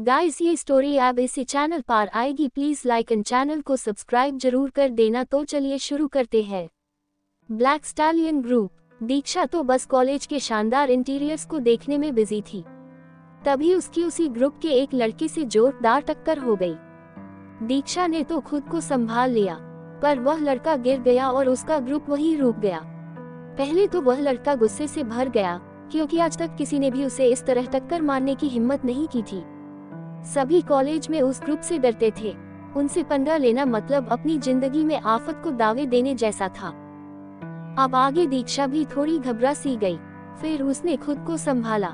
Guys ये story अब इसी चैनल पर आएगी, प्लीज लाइक एंड चैनल को सब्सक्राइब जरूर कर देना। तो चलिए शुरू करते हैं। Black stallion group. दीक्षा तो बस कॉलेज के शानदार इंटीरियर्स को देखने में बिजी थी, तभी उसकी उसी ग्रुप के एक लड़के से जोरदार टक्कर हो गई। दीक्षा ने तो खुद को संभाल लिया, पर वह लड़का गिर गया और उसका ग्रुप वहीं रुक गया। पहले तो वह लड़का गुस्से से भर गया, क्योंकि आज तक किसी ने भी उसे इस तरह टक्कर मारने की हिम्मत नहीं की थी। सभी कॉलेज में उस ग्रुप से डरते थे, उनसे पंगा लेना मतलब अपनी जिंदगी में आफत को दावे देने जैसा था। अब आगे दीक्षा भी थोड़ी घबरा सी गई, फिर उसने खुद को संभाला।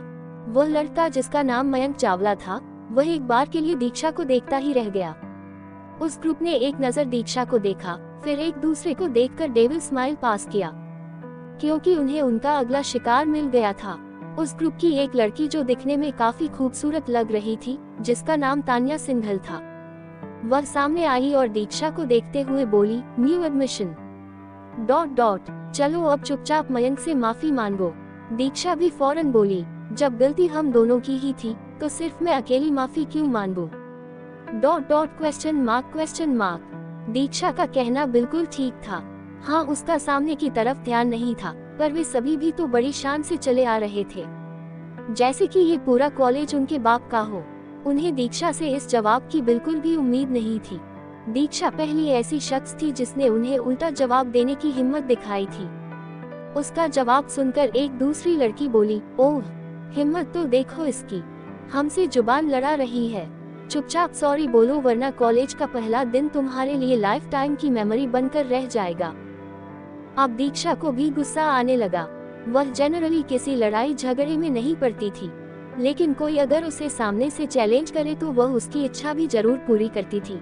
वह लड़का जिसका नाम मयंक चावला था, वह एक बार के लिए दीक्षा को देखता ही रह गया। उस ग्रुप ने एक नजर दीक्षा को देखा, फिर एक दूसरे को देखकर डेविल स्माइल पास किया, क्योंकि उन्हें उनका अगला शिकार मिल गया था। उस ग्रुप की एक लड़की जो दिखने में काफी खूबसूरत लग रही थी, जिसका नाम तान्या सिंघल था। वह सामने आई और दीक्षा को देखते हुए बोली, न्यू एडमिशन ... चलो अब चुपचाप मयंक से माफी मांगो। दीक्षा भी फौरन बोली, जब गलती हम दोनों की ही थी तो सिर्फ मैं अकेली माफी क्यों मांगू? ... दीक्षा का कहना बिल्कुल ठीक था। हाँ, उसका सामने की तरफ ध्यान नहीं था, पर वे सभी भी तो बड़ी शान से चले आ रहे थे, जैसे कि ये पूरा कॉलेज उनके बाप का हो। उन्हें दीक्षा से इस जवाब की बिल्कुल भी उम्मीद नहीं थी। दीक्षा पहली ऐसी शख्स थी जिसने उन्हें उल्टा जवाब देने की हिम्मत दिखाई थी। उसका जवाब सुनकर एक दूसरी लड़की बोली, ओह, हिम्मत तो देखो इसकी, हमसे जुबान लड़ा रही है। चुपचाप सॉरी बोलो, वरना कॉलेज का पहला दिन तुम्हारे लिए लाइफ टाइम की मेमोरी बनकर रह जाएगा। अब दीक्षा को भी गुस्सा आने लगा। वह जनरली किसी लड़ाई झगड़े में नहीं पड़ती थी, लेकिन कोई अगर उसे सामने से चैलेंज करे तो वह उसकी इच्छा भी जरूर पूरी करती थी।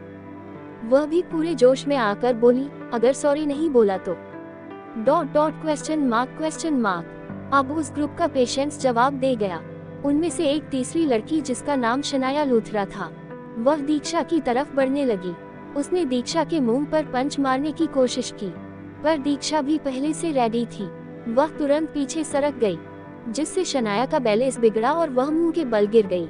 वह भी पूरे जोश में आकर बोली, अगर सॉरी नहीं बोला तो ... अब उस ग्रुप का पेशेंस जवाब दे गया। उनमें से एक तीसरी लड़की जिसका नाम शनाया लूथरा था, वह दीक्षा की तरफ बढ़ने लगी। उसने दीक्षा के मुंह पर पंच मारने की कोशिश की, पर दीक्षा भी पहले से रेडी थी। वह तुरंत पीछे सरक गई, जिससे शनाया का बैलेंस बिगड़ा और वह मुंह के बल गिर गई।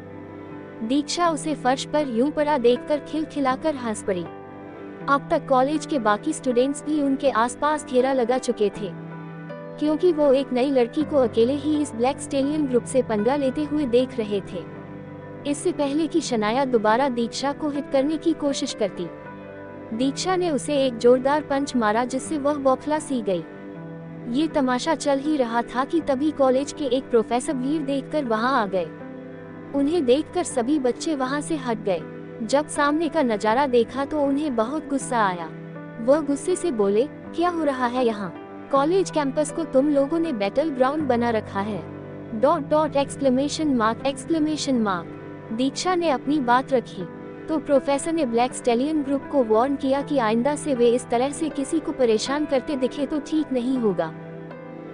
दीक्षा उसे फर्श पर यूं पड़ा देखकर खिलखिलाकर हंस पड़ी। अब तक कॉलेज के बाकी स्टूडेंट्स भी उनके आसपास घेरा लगा चुके थे, क्योंकि वो एक नई लड़की को अकेले ही इस ब्लैक स्टेलियन ग्रुप से पंगा लेते हुए देख रहे थे। इससे पहले कि शनाया दोबारा दीक्षा को हिट करने की कोशिश करती, दीक्षा ने उसे एक जोरदार पंच मारा, जिससे वह बौखला सी गई। ये तमाशा चल ही रहा था कि तभी कॉलेज के एक प्रोफेसर भीड़ देखकर वहां आ गए। उन्हें देखकर सभी बच्चे वहां से हट गए। जब सामने का नजारा देखा तो उन्हें बहुत गुस्सा आया। वह गुस्से से बोले, क्या हो रहा है यहाँ? कॉलेज कैंपस को तुम लोगों ने बैटल ग्राउंड बना रखा है ... दीक्षा ने अपनी बात रखी तो प्रोफेसर ने ब्लैक स्टेलियन ग्रुप को वार्न किया कि आइंदा से वे इस तरह से किसी को परेशान करते दिखे तो ठीक नहीं होगा।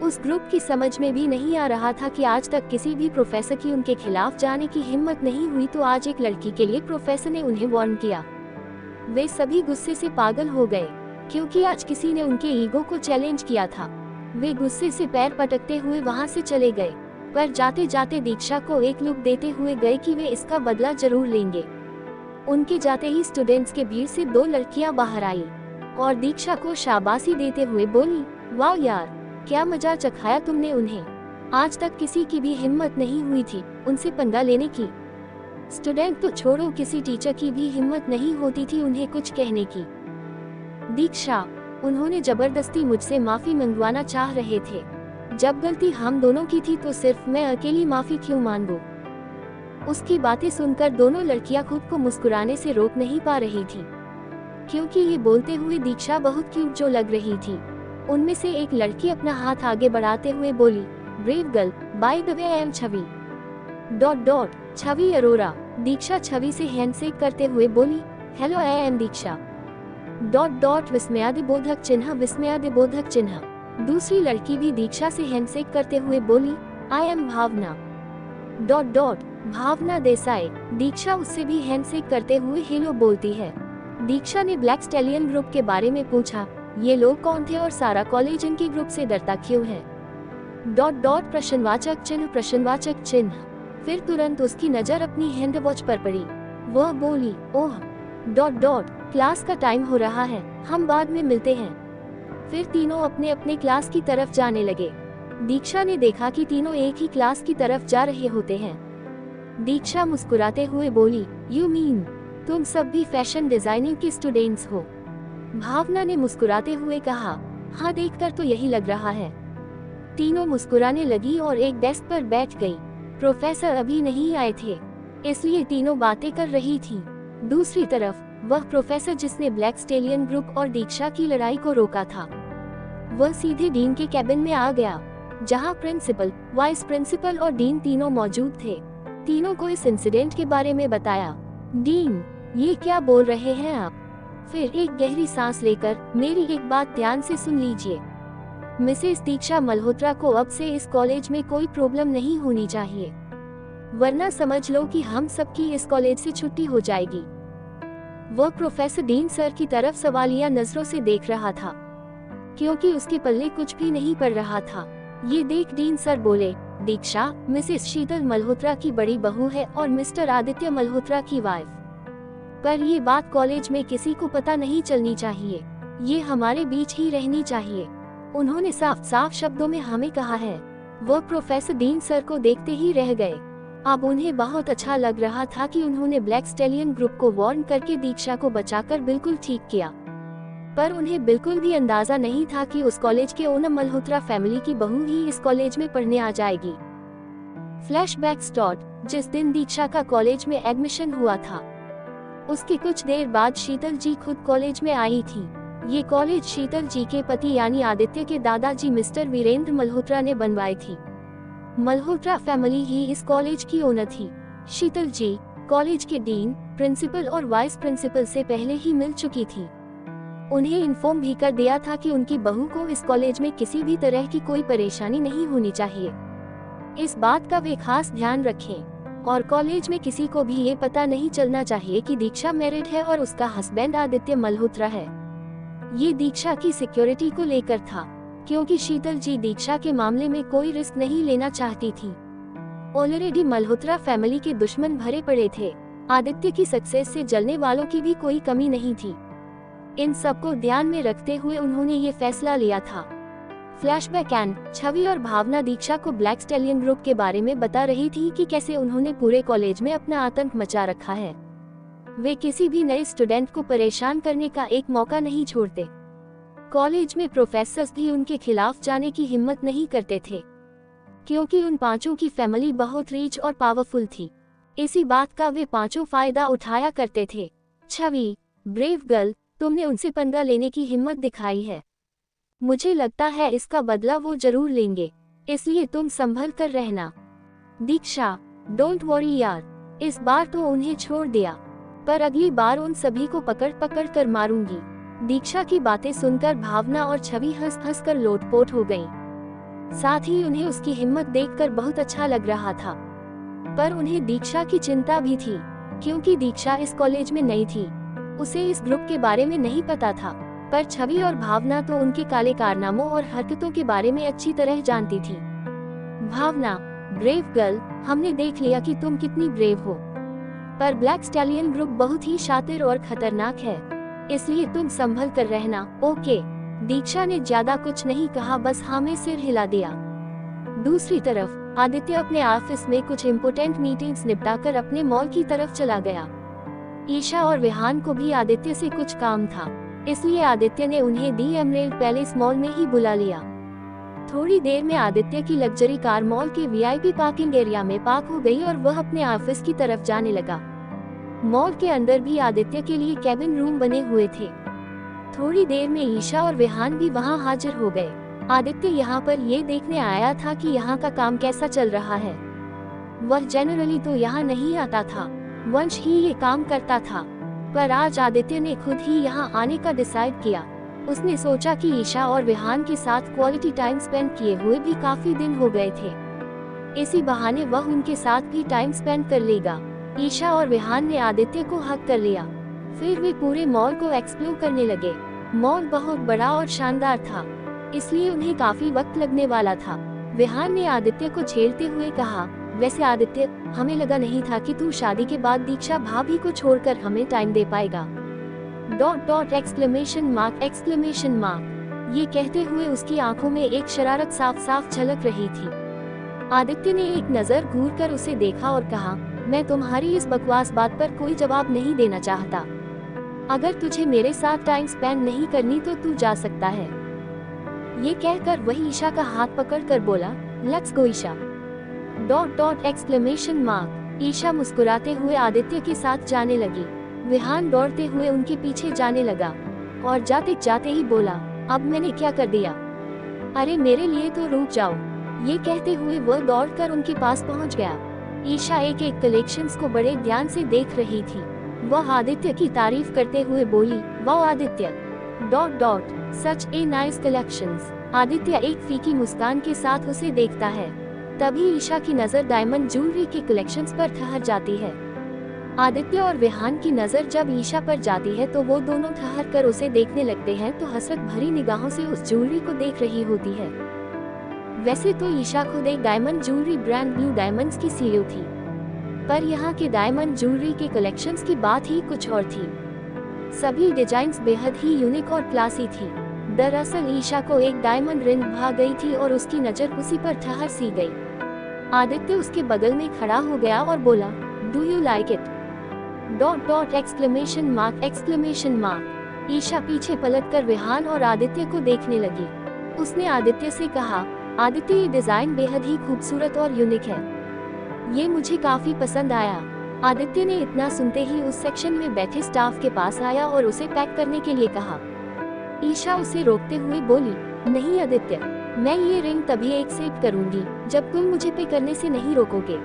उस ग्रुप की समझ में भी नहीं आ रहा था कि आज तक किसी भी प्रोफेसर की उनके खिलाफ जाने की हिम्मत नहीं हुई, तो आज एक लड़की के लिए प्रोफेसर ने उन्हें वार्न किया। वे सभी गुस्से से पागल हो गए, क्योंकि आज किसी ने उनके ईगो को चैलेंज किया था। वे गुस्से से पैर पटकते हुए वहां से चले गए, पर जाते जाते दीक्षा को एक लुक देते हुए गए कि वे इसका बदला जरूर लेंगे। उनके जाते ही स्टूडेंट्स के भीड़ से दो लड़कियां बाहर आई और दीक्षा को शाबाशी देते हुए बोली, वाह यार, क्या मजा चखाया तुमने उन्हें। आज तक किसी की भी हिम्मत नहीं हुई थी उनसे पंगा लेने की। स्टूडेंट तो छोड़ो, किसी टीचर की भी हिम्मत नहीं होती थी उन्हें कुछ कहने की। दीक्षा, उन्होंने जबरदस्ती मुझसे माफी मंगवाना चाह रहे थे। जब गलती हम दोनों की थी तो सिर्फ मैं अकेली माफी क्यों मांगूं? उसकी बातें सुनकर दोनों लड़कियां खुद को मुस्कुराने से रोक नहीं पा रही थी, क्योंकि ये बोलते हुए दीक्षा बहुत क्यूट जो लग रही थी। उनमें से एक लड़की अपना हाथ आगे बढ़ाते हुए बोली, brave girl, by the way I am Chhavi ... Chhavi Arora. Diksha Chhavi से हैंडशेक करते हुए बोली, हेलो, आई एम दीक्षा ... विस्मयादिबोधक चिन्ह। दूसरी लड़की भी दीक्षा से हैंडशेक करते हुए बोली, आई एम भावना ... भावना देसाई। दीक्षा उससे भी हैंडशेक करते हुए हेलो बोलती है। दीक्षा ने ब्लैक स्टेलियन ग्रुप के बारे में पूछा, ये लोग कौन थे और सारा कॉलेज इनके ग्रुप से डरता क्यों है? ... प्रश्नवाचक चिन्ह। फिर तुरंत उसकी नजर अपनी हैंड वॉच पर पड़ी। वह बोली, ओह क्लास का टाइम हो रहा है, हम बाद में मिलते हैं। फिर तीनों अपने अपने क्लास की तरफ जाने लगे। दीक्षा ने देखा कि तीनों एक ही क्लास की तरफ जा रहे होते हैं। दीक्षा मुस्कुराते हुए बोली, यू मीन तुम सब भी फैशन डिजाइनिंग के स्टूडेंट्स हो? भावना ने मुस्कुराते हुए कहा, हाँ देखकर तो यही लग रहा है। तीनों मुस्कुराने लगी और एक डेस्क पर बैठ गई। प्रोफेसर अभी नहीं आए थे, इसलिए तीनों बातें कर रही थीं। दूसरी तरफ वह प्रोफेसर जिसने ब्लैक स्टेलियन ग्रुप और दीक्षा की लड़ाई को रोका था, वह सीधे डीन के कैबिन में आ गया, जहां प्रिंसिपल, वाइस प्रिंसिपल और डीन तीनों मौजूद थे। तीनों को इस इंसिडेंट के बारे में बताया। डीन, ये क्या बोल रहे हैं आप? फिर एक गहरी सांस लेकर, मेरी एक बात ध्यान से सुन लीजिए। मिसेस दीक्षा मल्होत्रा को अब से इस कॉलेज में कोई प्रॉब्लम नहीं होनी चाहिए, वरना समझ लो कि हम सबकी इस कॉलेज से छुट्टी हो जाएगी। वह प्रोफेसर डीन सर की तरफ सवालिया नजरों से देख रहा था, क्योंकि उसके पल्ले कुछ भी नहीं पड़ रहा था। ये देख डीन सर बोले, दीक्षा मिसेस शीतल मल्होत्रा की बड़ी बहू है और मिस्टर आदित्य मल्होत्रा की वाइफ, पर ये बात कॉलेज में किसी को पता नहीं चलनी चाहिए, ये हमारे बीच ही रहनी चाहिए। उन्होंने साफ साफ शब्दों में हमें कहा है। वह प्रोफेसर डीन सर को देखते ही रह गए। अब उन्हें बहुत अच्छा लग रहा था कि उन्होंने ब्लैक स्टेलियन ग्रुप को वार्न करके दीक्षा को बचाकर बिल्कुल ठीक किया, पर उन्हें बिल्कुल भी अंदाजा नहीं था कि उस कॉलेज के ओनर मल्होत्रा फैमिली की बहू ही इस कॉलेज में पढ़ने आ जाएगी। Flashback start. जिस दिन दीक्षा का कॉलेज में एडमिशन हुआ था, उसके कुछ देर बाद शीतल जी खुद कॉलेज में आई थी। ये कॉलेज शीतल जी के पति यानी आदित्य के दादाजी मिस्टर वीरेंद्र मल्होत्रा ने बनवाई थी। मल्होत्रा फैमिली ही इस कॉलेज की ओनर थी। शीतल जी कॉलेज के डीन, प्रिंसिपल और वाइस प्रिंसिपल से पहले ही मिल चुकी थी। उन्हें इन्फॉर्म भी कर दिया था कि उनकी बहू को इस कॉलेज में किसी भी तरह की कोई परेशानी नहीं होनी चाहिए। इस बात का वे खास ध्यान रखें, और कॉलेज में किसी को भी ये पता नहीं चलना चाहिए कि दीक्षा मैरिड है और उसका हस्बैंड आदित्य मल्होत्रा है। ये दीक्षा की सिक्योरिटी को लेकर था, क्योंकि शीतल जी दीक्षा के मामले में कोई रिस्क नहीं लेना चाहती थी। ऑलरेडी मल्होत्रा फैमिली के दुश्मन भरे पड़े थे। आदित्य की सक्सेस से जलने वालों की भी कोई कमी नहीं थी। इन सबको ध्यान में रखते हुए उन्होंने ये फैसला लिया था। फ्लैशबैक एंड छवि और भावना दीक्षा को ब्लैक स्टेलियन ग्रुप के बारे में बता रही थी कि कैसे उन्होंने पूरे कॉलेज में अपना आतंक मचा रखा है। वे किसी भी नए स्टूडेंट को परेशान करने का एक मौका नहीं छोड़ते। कॉलेज में प्रोफेसर्स भी उनके खिलाफ जाने की हिम्मत नहीं करते थे, क्योंकि उन पांचों की फैमिली बहुत रिच और पावरफुल थी। इसी बात का वे पांचों फायदा उठाया करते थे। छवि, ब्रेव गर्ल, तुमने उनसे पंगा लेने की हिम्मत दिखाई है। मुझे लगता है इसका बदला वो जरूर लेंगे, इसलिए तुम संभल कर रहना। दीक्षा, डोंट वरी यार, इस बार तो उन्हें छोड़ दिया, पर अगली बार उन सभी को पकड़ पकड़ कर मारूंगी। दीक्षा की बातें सुनकर भावना और छवि हंस हंस कर लोटपोट हो गईं। साथ ही उन्हें उसकी हिम्मत देखकर बहुत अच्छा लग रहा था, पर उन्हें दीक्षा की चिंता भी थी, क्योंकि दीक्षा इस कॉलेज में नई थी। उसे इस ग्रुप के बारे में नहीं पता था, पर छवि और भावना तो उनके काले कारनामों और हरकतों के बारे में अच्छी तरह जानती थी। भावना, ब्रेव गर्ल, हमने देख लिया कि तुम कितनी ब्रेव हो, पर ब्लैक स्टैलियन ग्रुप बहुत ही शातिर और खतरनाक है, इसलिए तुम संभल कर रहना, ओके? दीक्षा ने ज्यादा कुछ नहीं कहा, बस हाँ में सिर हिला दिया। दूसरी तरफ आदित्य अपने ऑफिस में कुछ इम्पोर्टेंट मीटिंग्स निपटाकर अपने मॉल की तरफ चला गया। ईशा और विहान को भी आदित्य से कुछ काम था, इसलिए आदित्य ने उन्हें दी एमरेल्ड पैलेस मॉल में ही बुला लिया। थोड़ी देर में आदित्य की लग्जरी कार मॉल के वीआईपी पार्किंग एरिया में पार्क हो गई और वह अपने ऑफिस की तरफ जाने लगा। मॉल के अंदर भी आदित्य के लिए कैबिन रूम बने हुए थे। थोड़ी देर में ईशा और विहान भी वहां हाजिर हो गए। आदित्य यहाँ पर ये देखने आया था कि यहाँ का काम कैसा चल रहा है। वह जनरली तो यहाँ नहीं आता था, वंश ही ये काम करता था, पर आज आदित्य ने खुद ही यहाँ आने का डिसाइड किया। उसने सोचा कि ईशा और विहान के साथ क्वालिटी टाइम स्पेंड किए हुए भी काफी दिन हो गए थे, इसी बहाने वह उनके साथ भी टाइम स्पेंड कर लेगा। ईशा और विहान ने आदित्य को हक कर लिया, फिर वे पूरे मॉल को एक्सप्लोर करने लगे। मॉल बहुत बड़ा और शानदार था, इसलिए उन्हें काफी वक्त लगने वाला था। विहान ने आदित्य को छेड़ते हुए कहा, वैसे आदित्य, हमें लगा नहीं था कि तू शादी के बाद दीक्षा भाभी को छोड़कर हमें टाइम दे पाएगा। Exclamation mark. ये कहते हुए उसकी आंखों में एक शरारत साफ साफ झलक रही थी। आदित्य ने एक नजर घूरकर उसे देखा और कहा, मैं तुम्हारी इस बकवास बात पर कोई जवाब नहीं देना चाहता। अगर तुझे मेरे साथ टाइम स्पेंड नहीं करनी तो तू जा सकता है। ये कहकर वही ईशा का हाथ पकड़कर बोला, let's go Isha. Exclamation mark. Isha मुस्कुराते हुए आदित्य के साथ जाने लगी। विहान दौड़ते हुए उनके पीछे जाने लगा और जाते जाते ही बोला, अब मैंने क्या कर दिया? अरे मेरे लिए तो रुक जाओ। ये कहते हुए वह दौड़कर उनके पास पहुंच गया। ईशा एक एक कलेक्शंस को बड़े ध्यान से देख रही थी। वह आदित्य की तारीफ करते हुए बोली, वाह आदित्य, सच ए नाइस कलेक्शंस। आदित्य एक फीकी मुस्कान के साथ उसे देखता है। तभी ईशा की नजर डायमंड ज्वेलरी के कलेक्शंस पर ठहर जाती है। आदित्य और विहान की नजर जब ईशा पर जाती है तो वो दोनों ठहर कर उसे देखने लगते हैं तो हसरत भरी निगाहों से उस ज्वेलरी को देख रही होती है। वैसे तो ईशा खुद एक diamond jewellery brand new diamonds की सीईओ थी, पर यहाँ के डायमंड ज्वेलरी के कलेक्शंस की बात ही कुछ और थी। सभी डिजाइन्स बेहद ही यूनिक और क्लासी थी। दरअसल ईशा को एक डायमंड रिंग भा गई थी और उसकी नजर उसी पर ठहर सी गई। आदित्य उसके बगल में खड़ा हो गया और बोला, do you like it? Exclamation mark. Isha पीछे पलटकर विहान और आदित्य को देखने लगी। उसने आदित्य से कहा, आदित्य ये डिजाइन बेहद ही खूबसूरत और यूनिक है, ये मुझे काफी पसंद आया। आदित्य ने इतना सुनते ही उस सेक्शन में बैठे स्टाफ के पास आया और उसे पैक करने के लिए कहा। ईशा उसे रोकते हुए बोली, नहीं आदित्य, मैं ये रिंग तभी एक्सेप्ट करूंगी जब तुम मुझे पे करने से नहीं रोकोगे।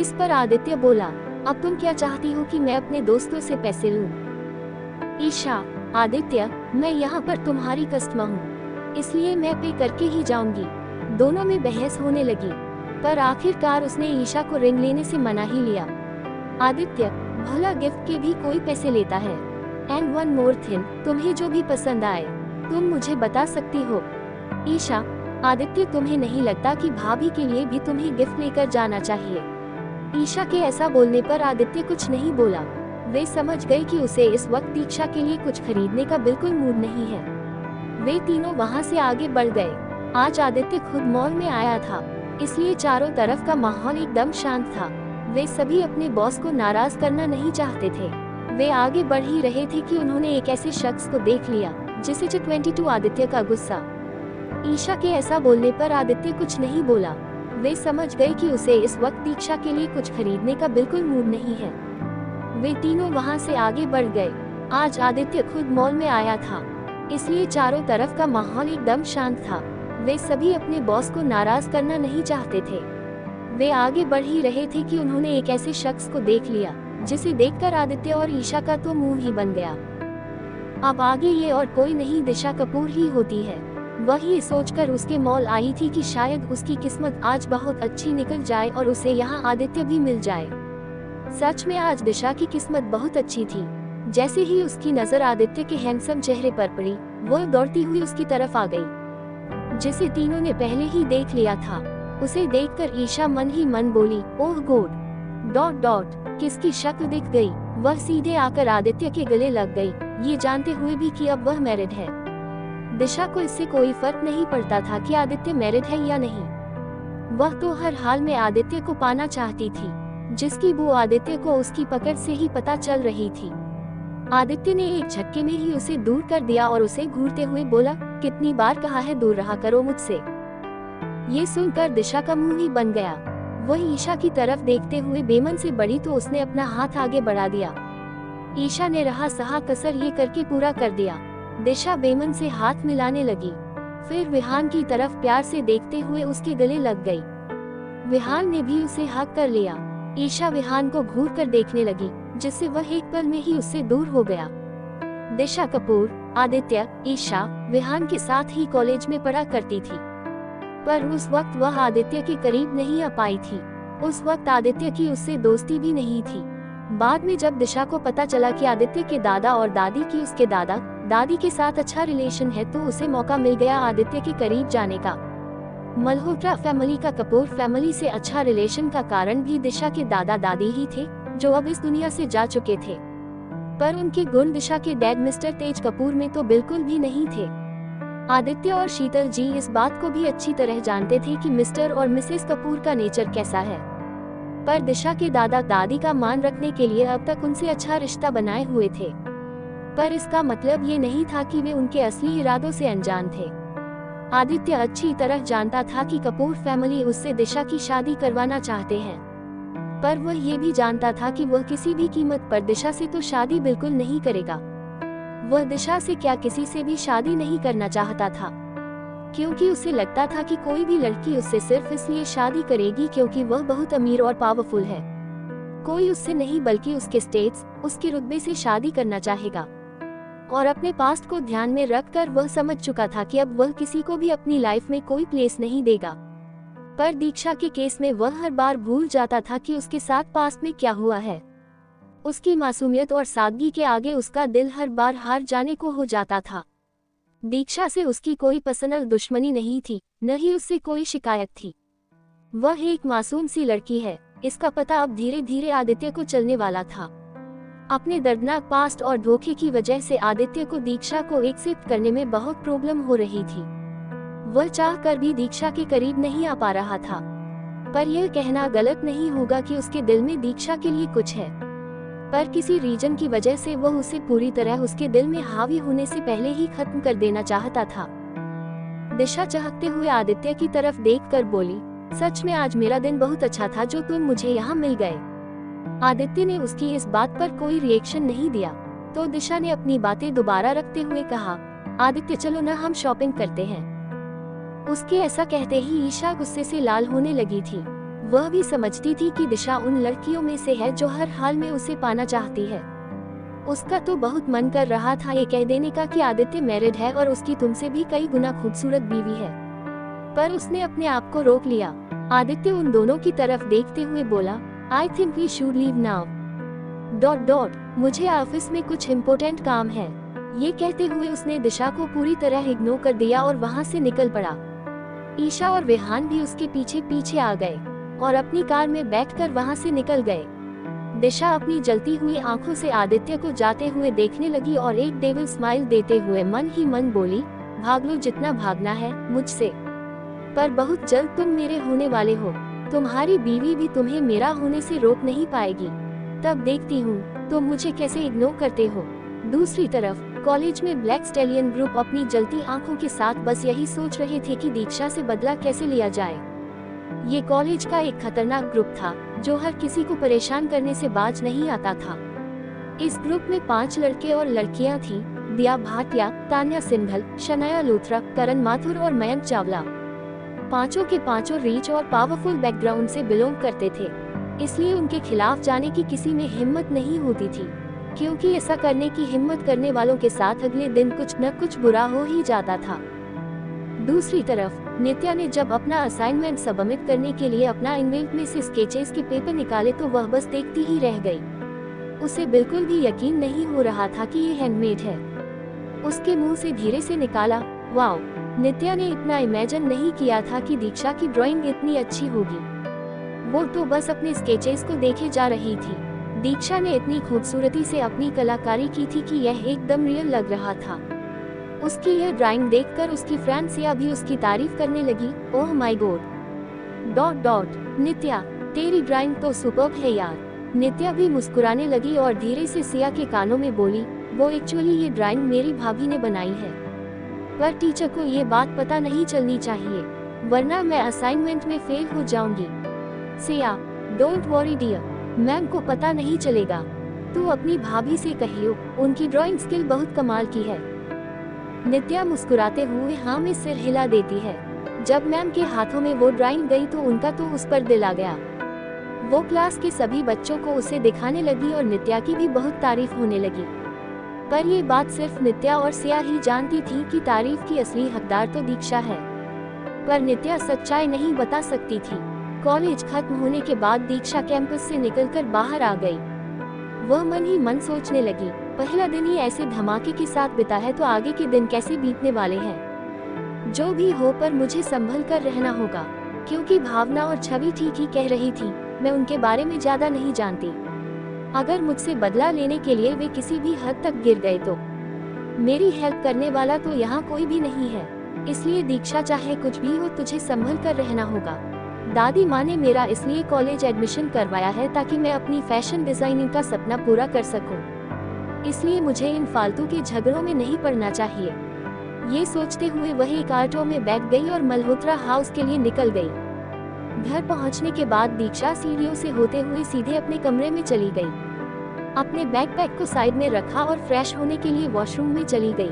इस पर आदित्य बोला, अब तुम क्या चाहती हो कि मैं अपने दोस्तों से पैसे लूं? ईशा, आदित्य, मैं यहाँ पर तुम्हारी कस्टमर हूँ, इसलिए मैं पे करके ही जाऊंगी। दोनों में बहस होने लगी, पर आखिरकार उसने ईशा को रिंग लेने से मना ही लिया। आदित्य, भला गिफ्ट के भी कोई पैसे लेता है? एंड वन मोर थिंग, तुम्हें जो भी पसंद आए तुम मुझे बता सकती हो। ईशा, आदित्य, तुम्हें नहीं लगता कि भाभी के लिए भी तुम्हें गिफ्ट लेकर जाना चाहिए? ईशा के ऐसा बोलने पर आदित्य कुछ नहीं बोला। वे समझ गए कि उसे इस वक्त दीक्षा के लिए कुछ खरीदने का बिल्कुल मूड नहीं है। वे तीनों वहां से आगे बढ़ गए। आज आदित्य खुद मॉल में आया था, इसलिए चारों तरफ का माहौल एकदम शांत था। वे सभी अपने बॉस को नाराज करना नहीं चाहते थे। वे आगे बढ़ ही रहे थे कि उन्होंने एक ऐसे शख्स को देख लिया जिसे 22 आदित्य का गुस्सा। ईशा के ऐसा बोलने पर आदित्य कुछ नहीं बोला। वे समझ गए कि उसे इस वक्त दीक्षा के लिए कुछ खरीदने का बिल्कुल मूड नहीं है। वे तीनों वहां से आगे बढ़ गए। आज आदित्य खुद मॉल में आया था, इसलिए चारों तरफ का माहौल एकदम शांत था। वे सभी अपने बॉस को नाराज करना नहीं चाहते थे। वे आगे बढ़ ही रहे थे कि उन्होंने एक ऐसे शख्स को देख लिया जिसे देखकर आदित्य और ईशा का तो मुंह ही बन गया। अब आगे ये और कोई नहीं, दिशा कपूर ही होती है। वही सोचकर उसके मॉल आई थी कि शायद उसकी किस्मत आज बहुत अच्छी निकल जाए और उसे यहाँ आदित्य भी मिल जाए। सच में आज दिशा की किस्मत बहुत अच्छी थी। जैसे ही उसकी नजर आदित्य के हैंडसम चेहरे पर पड़ी, वो दौड़ती हुई उसकी तरफ आ गई, जिसे तीनों ने पहले ही देख लिया था। उसे देखकर ईशा मन ही मन बोली, ओह गॉड, किसकी शक्ल दिख गई। वह सीधे आकर आदित्य के गले लग गई, ये जानते हुए भी कि अब वह मैरिड है। दिशा को इससे कोई फर्क नहीं पड़ता था कि आदित्य मैरिड है या नहीं। वह तो हर हाल में आदित्य को पाना चाहती थी, जिसकी वो आदित्य को उसकी पकड़ से ही पता चल रही थी। आदित्य ने एक झटके में ही उसे दूर कर दिया और उसे घूरते हुए बोला, कितनी बार कहा है दूर रहा करो मुझसे। ये सुनकर दिशा का मुंह ही बन गया। वह ईशा की तरफ देखते हुए बेमन से बढ़ी तो उसने अपना हाथ आगे बढ़ा दिया। ईशा ने रहा सहा कसर ये करके पूरा कर दिया। दिशा बेमन से हाथ मिलाने लगी, फिर विहान की तरफ प्यार से देखते हुए उसके गले लग गई। विहान ने भी उसे हक कर लिया। ईशा विहान को घूर कर देखने लगी, जिससे वह एक पल में ही उससे दूर हो गया। दिशा कपूर, आदित्य, ईशा विहान के साथ ही कॉलेज में पढ़ा करती थी, पर उस वक्त वह आदित्य के करीब नहीं आ पाई थी। उस वक्त आदित्य की उससे दोस्ती भी नहीं थी। बाद में जब दिशा को पता चला कि आदित्य के दादा और दादी की उसके दादा दादी के साथ अच्छा रिलेशन है, तो उसे मौका मिल गया आदित्य के करीब जाने का। मल्होत्रा फैमिली का कपूर फैमिली से अच्छा रिलेशन का कारण भी दिशा के दादा दादी ही थे, जो अब इस दुनिया से जा चुके थे। पर उनके गुण दिशा के डैड मिस्टर तेज कपूर में तो बिल्कुल भी नहीं थे। आदित्य और शीतल जी इस बात को भी अच्छी तरह जानते थे कि मिस्टर और मिसेस कपूर का नेचर कैसा है, पर दिशा के दादा दादी का मान रखने के लिए अब तक उनसे अच्छा रिश्ता बनाए हुए थे। पर इसका मतलब ये नहीं था कि वे उनके असली इरादों से अनजान थे। आदित्य अच्छी तरह जानता था कि कपूर फैमिली उससे दिशा की शादी करवाना चाहते हैं, पर वह ये भी जानता था कि वह किसी भी कीमत पर दिशा से तो शादी बिल्कुल नहीं करेगा। वह दिशा से क्या किसी से भी शादी नहीं करना चाहता था, क्योंकि उसे लगता था कि कोई भी लड़की उससे सिर्फ इसलिए शादी करेगी क्योंकि वह बहुत अमीर और पावरफुल है। कोई उससे नहीं बल्कि उसके स्टेटस, उसके रुतबे से शादी करना चाहेगा। और अपने पास्ट को ध्यान में रखकर वह समझ चुका था कि अब वह किसी को भी अपनी लाइफ में कोई प्लेस नहीं देगा। पर दीक्षा के केस में वह हर बार भूल जाता था कि उसके साथ पास्ट में क्या हुआ है। उसकी मासूमियत और सादगी के आगे उसका दिल हर बार हार जाने को हो जाता था। दीक्षा से उसकी कोई पर्सनल दुश्मनी नहीं थी, न ही उससे कोई शिकायत थी। वह एक मासूम सी लड़की है, इसका पता अब धीरे धीरे आदित्य को चलने वाला था। अपने दर्दनाक पास्ट और धोखे की वजह से आदित्य को दीक्षा को एक्सेप्ट करने में बहुत प्रॉब्लम हो रही थी। वह चाहकर भी दीक्षा के करीब नहीं आ पा रहा था। पर यह कहना गलत नहीं होगा कि उसके दिल में दीक्षा के लिए कुछ है, पर किसी रीजन की वजह से वह उसे पूरी तरह उसके दिल में हावी होने से पहले ही खत्म कर देना चाहता था। दिशा चहकते हुए आदित्य की तरफ देखकर बोली, सच में आज मेरा दिन बहुत अच्छा था जो तुम मुझे यहाँ मिल गए। आदित्य ने उसकी इस बात पर कोई रिएक्शन नहीं दिया, तो दिशा ने अपनी बातें दोबारा रखते हुए कहा, आदित्य चलो ना हम शॉपिंग करते हैं। उसके ऐसा कहते ही ईशा गुस्से से लाल होने लगी थी। वह भी समझती थी कि दिशा उन लड़कियों में से है जो हर हाल में उसे पाना चाहती है। उसका तो बहुत मन कर रहा था ये कह देने का कि आदित्य मैरिड है और उसकी तुमसे भी कई गुना खूबसूरत बीवी है, पर उसने अपने आप को रोक लिया। आदित्य उन दोनों की तरफ देखते हुए बोला, I think we should leave now. ... मुझे ऑफिस में कुछ इम्पोर्टेंट काम है। ये कहते हुए उसने दिशा को पूरी तरह इग्नोर कर दिया और वहाँ से निकल पड़ा। ईशा और विहान भी उसके पीछे पीछे आ गए और अपनी कार में बैठकर वहाँ से निकल गए। दिशा अपनी जलती हुई आंखों से आदित्य को जाते हुए देखने लगी और एक डेविल स्माइल देते हुए मन ही मन बोली, भाग लो जितना भागना है मुझसे, पर बहुत जल्द तुम मेरे होने वाले हो। तुम्हारी बीवी भी तुम्हें मेरा होने से रोक नहीं पाएगी। तब देखती हूँ तुम मुझे कैसे इग्नोर करते हो। दूसरी तरफ कॉलेज में ब्लैक स्टैलियन ग्रुप अपनी जलती आंखों के साथ बस यही सोच रहे थे कि दीक्षा से बदला कैसे लिया जाए। ये कॉलेज का एक खतरनाक ग्रुप था जो हर किसी को परेशान करने से बाज नहीं आता था। इस ग्रुप में 5 लड़के और लड़कियां थीं, दिया भाटिया, तान्या सिंघल, शनाया लूथरा, करण माथुर और मयंक चावला। पांचों के पांचों रिच और पावरफुल बैकग्राउंड से बिलोंग करते थे, इसलिए उनके खिलाफ जाने की किसी में हिम्मत नहीं होती थी, क्योंकि ऐसा करने की हिम्मत करने वालों के साथ अगले दिन कुछ न कुछ बुरा हो ही जाता था। दूसरी तरफ नित्या ने जब अपना असाइनमेंट सबमिट करने के लिए अपना इनवेल्ट में से स्केचेस के पेपर निकाले तो वह बस देखती ही रह गई। उसे बिल्कुल भी यकीन नहीं हो रहा था कि ये हैंडमेड है। उसके मुंह से धीरे से निकाला, वाओ। नित्या ने इतना इमेजिन नहीं किया था कि दीक्षा की ड्राइंग इतनी अच्छी होगी। वो तो बस अपने स्केचेस को देखे जा रही थी। दीक्षा ने इतनी खूबसूरती से अपनी कलाकारी की थी कि यह एकदम रियल लग रहा था। उसकी यह ड्राइंग देखकर उसकी फ्रेंड सिया भी उसकी तारीफ करने लगी, ओह माय गॉड. नित्या, तेरी ड्राइंग तो सुपर्ब है यार। नित्या भी मुस्कुराने लगी और धीरे से सिया के कानों में बोली, वो एक्चुअली ये ड्राइंग मेरी भाभी ने बनाई है, पर टीचर को ये बात पता नहीं चलनी चाहिए, वरना मैं असाइनमेंट में फेल हो जाऊंगी। Siya, don't worry dear, ma'am को पता नहीं चलेगा। तू अपनी भाभी से कहियो, उनकी ड्राइंग स्किल बहुत कमाल की है। नित्या मुस्कुराते हुए हाँ में सिर हिला देती है। जब मैम के हाथों में वो ड्राइंग गई तो उनका तो उस पर दिल आ गया। वो क्लास के सभी बच्चों को उसे दिखाने लगी और नित्या की भी बहुत तारीफ होने लगी। पर ये बात सिर्फ नित्या और सिया ही जानती थी कि तारीफ की असली हकदार तो दीक्षा है, पर नित्या सच्चाई नहीं बता सकती थी। कॉलेज खत्म होने के बाद दीक्षा कैंपस से निकलकर बाहर आ गई। वह मन ही मन सोचने लगी, पहला दिन ही ऐसे धमाके के साथ बिता है तो आगे के दिन कैसे बीतने वाले हैं। जो भी हो पर मुझे संभल कर रहना होगा, क्योंकि भावना और छवि ठीक ही कह रही थी, मैं उनके बारे में ज्यादा नहीं जानती। अगर मुझसे बदला लेने के लिए वे किसी भी हद तक गिर गए तो मेरी हेल्प करने वाला तो यहाँ कोई भी नहीं है। इसलिए दीक्षा, चाहे कुछ भी हो तुझे संभल कर रहना होगा। दादी माँ ने मेरा इसलिए कॉलेज एडमिशन करवाया है ताकि मैं अपनी फैशन डिजाइनिंग का सपना पूरा कर सकूं। इसलिए मुझे इन फालतू के झगड़ों में नहीं पड़ना चाहिए। ये सोचते हुए वह एक ऑटो में बैठ गई और मल्होत्रा हाउस के लिए निकल गई। घर पहुंचने के बाद दीक्षा सीढ़ियों से होते हुए सीधे अपने कमरे में चली गई। अपने बैकपैक को साइड में रखा और फ्रेश होने के लिए वॉशरूम में चली गई।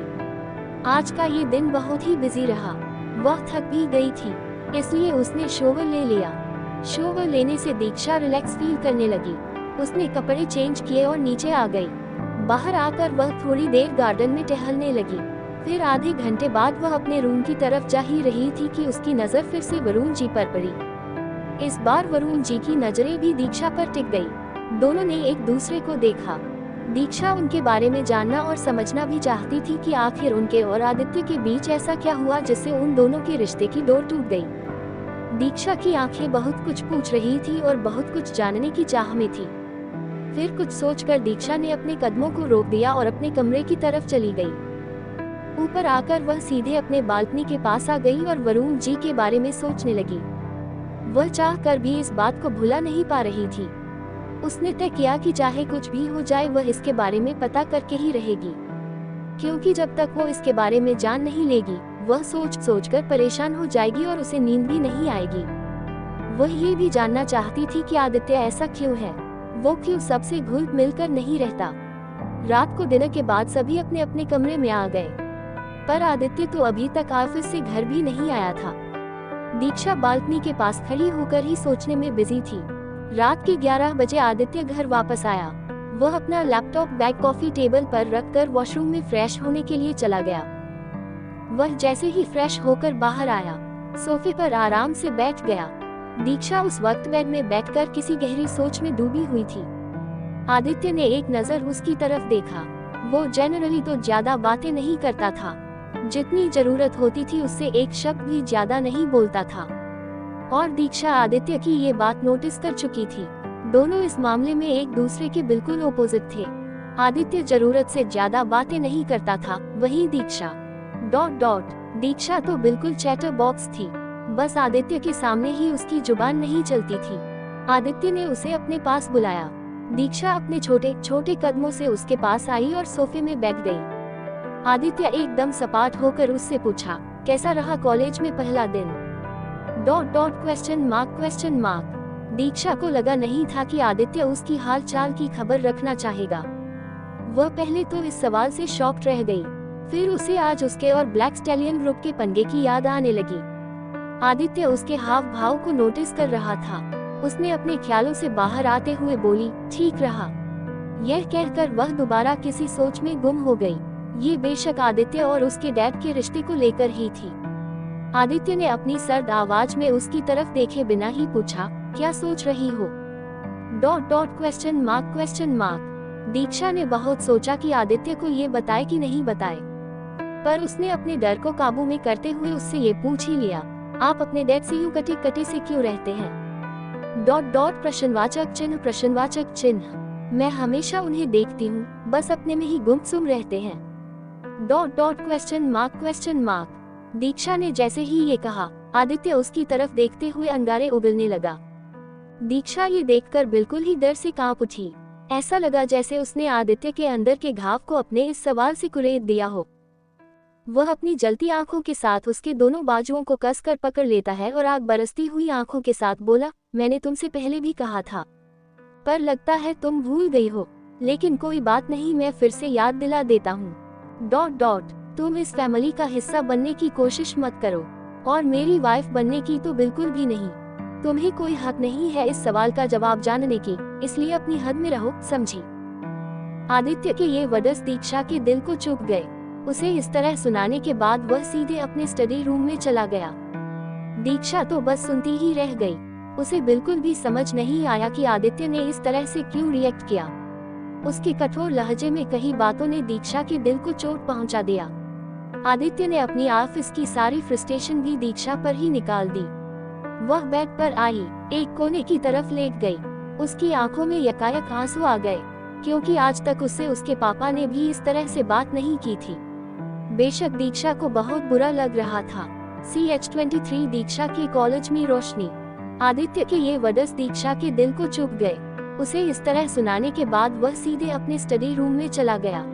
आज का ये दिन बहुत ही बिजी रहा। वह थक भी गई थी, इसलिए उसने शॉवर ले लिया। शॉवर लेने से दीक्षा रिलैक्स फील करने लगी। उसने कपड़े चेंज किए और नीचे आ गई। बाहर आकर वह थोड़ी देर गार्डन में टहलने लगी। फिर आधे घंटे बाद वह अपने रूम की तरफ जा ही रही थी कि उसकी नजर फिर से वरुण जी पर पड़ी। इस बार वरुण जी की नजरें भी दीक्षा पर टिक गई। दोनों ने एक दूसरे को देखा। दीक्षा उनके बारे में जानना और समझना भी चाहती थी कि आखिर उनके और आदित्य के बीच ऐसा क्या हुआ जिससे उन दोनों के रिश्ते की डोर टूट गई। दीक्षा की आंखें बहुत कुछ पूछ रही थी और बहुत कुछ जानने की चाह में थी। फिर कुछ सोचकर दीक्षा ने अपने कदमों को रोक दिया और अपने कमरे की तरफ चली गई। ऊपर आकर वह सीधे अपने बालकनी के पास आ गई और वरुण जी के बारे में सोचने लगी। वह चाह कर भी इस बात को भुला नहीं पा रही थी। उसने तय किया कि चाहे कुछ भी हो जाए वह इसके बारे में पता करके ही रहेगी, क्योंकि जब तक वो इसके बारे में जान नहीं लेगी वह सोच सोच कर परेशान हो जाएगी और उसे नींद भी नहीं आएगी। वह ये भी जानना चाहती थी कि आदित्य ऐसा क्यों है, वो क्यों सबसे घुल मिलकर नहीं रहता। रात को डिनर के बाद सभी अपने अपने कमरे में आ गए, पर आदित्य तो अभी तक ऑफिस से घर भी नहीं आया था। दीक्षा बालकनी के पास खड़ी होकर ही सोचने में बिजी थी। रात के 11 बजे आदित्य घर वापस आया। वह अपना लैपटॉप बैग कॉफी टेबल पर रखकर वॉशरूम में फ्रेश होने के लिए चला गया। वह जैसे ही फ्रेश होकर बाहर आया, सोफे पर आराम से बैठ गया। दीक्षा उस वक्त बेड में बैठकर किसी गहरी सोच में डूबी हुई थी। आदित्य ने एक नजर उसकी तरफ देखा। वो जनरली तो ज्यादा बातें नहीं करता था, जितनी जरूरत होती थी उससे एक शब्द भी ज्यादा नहीं बोलता था। और दीक्षा आदित्य की ये बात नोटिस कर चुकी थी। दोनों इस मामले में एक दूसरे के बिल्कुल ओपोजिट थे। आदित्य जरूरत से ज्यादा बातें नहीं करता था, वहीं दीक्षा दीक्षा तो बिल्कुल चैटर बॉक्स थी। बस आदित्य के सामने ही उसकी जुबान नहीं चलती थी। आदित्य ने उसे अपने पास बुलाया। दीक्षा अपने छोटे छोटे कदमों से उसके पास आई और सोफे में बैठ गई। आदित्य एकदम सपाट होकर उससे पूछा, कैसा रहा कॉलेज में पहला दिन? Question mark. दीक्षा को लगा नहीं था कि आदित्य उसकी हाल चाल की खबर रखना चाहेगा। वह पहले तो इस सवाल से शॉक्ड रह गई, फिर उसे आज उसके और ब्लैक स्टैलियन ग्रुप के पंगे की याद आने लगी। आदित्य उसके हाव भाव को नोटिस कर रहा था। उसने अपने ख्यालों से बाहर आते हुए बोली, ठीक रहा। यह कहकर वह दोबारा किसी सोच में गुम हो गई। ये बेशक आदित्य और उसके डैड के रिश्ते को लेकर ही थी। आदित्य ने अपनी सर्द आवाज में उसकी तरफ देखे बिना ही पूछा, क्या सोच रही हो? Question mark. दीक्षा ने बहुत सोचा कि आदित्य को ये बताए कि नहीं बताए, पर उसने अपने डर को काबू में करते हुए उससे ये पूछ ही लिया, आप अपने डैड से यूं कटे कटे से क्यों रहते हैं? प्रश्नवाचक चिन्ह। मैं हमेशा उन्हें देखती हूँ, बस अपने में ही गुमसुम रहते हैं। Question mark. दीक्षा ने जैसे ही ये कहा, आदित्य उसकी तरफ देखते हुए अंगारे उगलने लगा। दीक्षा ये देखकर बिल्कुल ही डर से कांप उठी। ऐसा लगा जैसे उसने आदित्य के अंदर के घाव को अपने इस सवाल से कुरेद दिया हो। वह अपनी जलती आंखों के साथ उसके दोनों बाजुओं को कसकर पकड़ लेता है और आग बरसती हुई आंखों के साथ बोला, मैंने तुमसे पहले भी कहा था, पर लगता है तुम भूल गई हो। लेकिन कोई बात नहीं, मैं फिर से याद दिला देता हूँ। तुम इस फैमिली का हिस्सा बनने की कोशिश मत करो, और मेरी वाइफ बनने की तो बिल्कुल भी नहीं। तुम्हें कोई हक नहीं है इस सवाल का जवाब जानने की, इसलिए अपनी हद में रहो, समझी? आदित्य के ये वर्ड्स दीक्षा के दिल को चुभ गए। उसे इस तरह सुनाने के बाद वह सीधे अपने स्टडी रूम में चला गया। दीक्षा तो बस सुनती ही रह गई। उसे बिल्कुल भी समझ नहीं आया कि आदित्य ने इस तरह से क्यों रिएक्ट किया। उसके कठोर लहजे में कही बातों ने दीक्षा के दिल को चोट पहुंचा दिया। आदित्य ने अपनी ऑफिस की सारी फ्रस्ट्रेशन भी दीक्षा पर ही निकाल दी। वह बेड पर आई, एक कोने की तरफ लेट गई। उसकी आंखों में यकायक आंसू आ गए, क्योंकि आज तक उससे उसके पापा ने भी इस तरह से बात नहीं की थी। बेशक दीक्षा को बहुत बुरा लग रहा था। CH23 दीक्षा के कॉलेज में रोशनी। आदित्य के ये वर्ड्स दीक्षा के दिल को चुभ गए। उसे इस तरह सुनाने के बाद वह सीधे अपने स्टडी रूम में चला गया।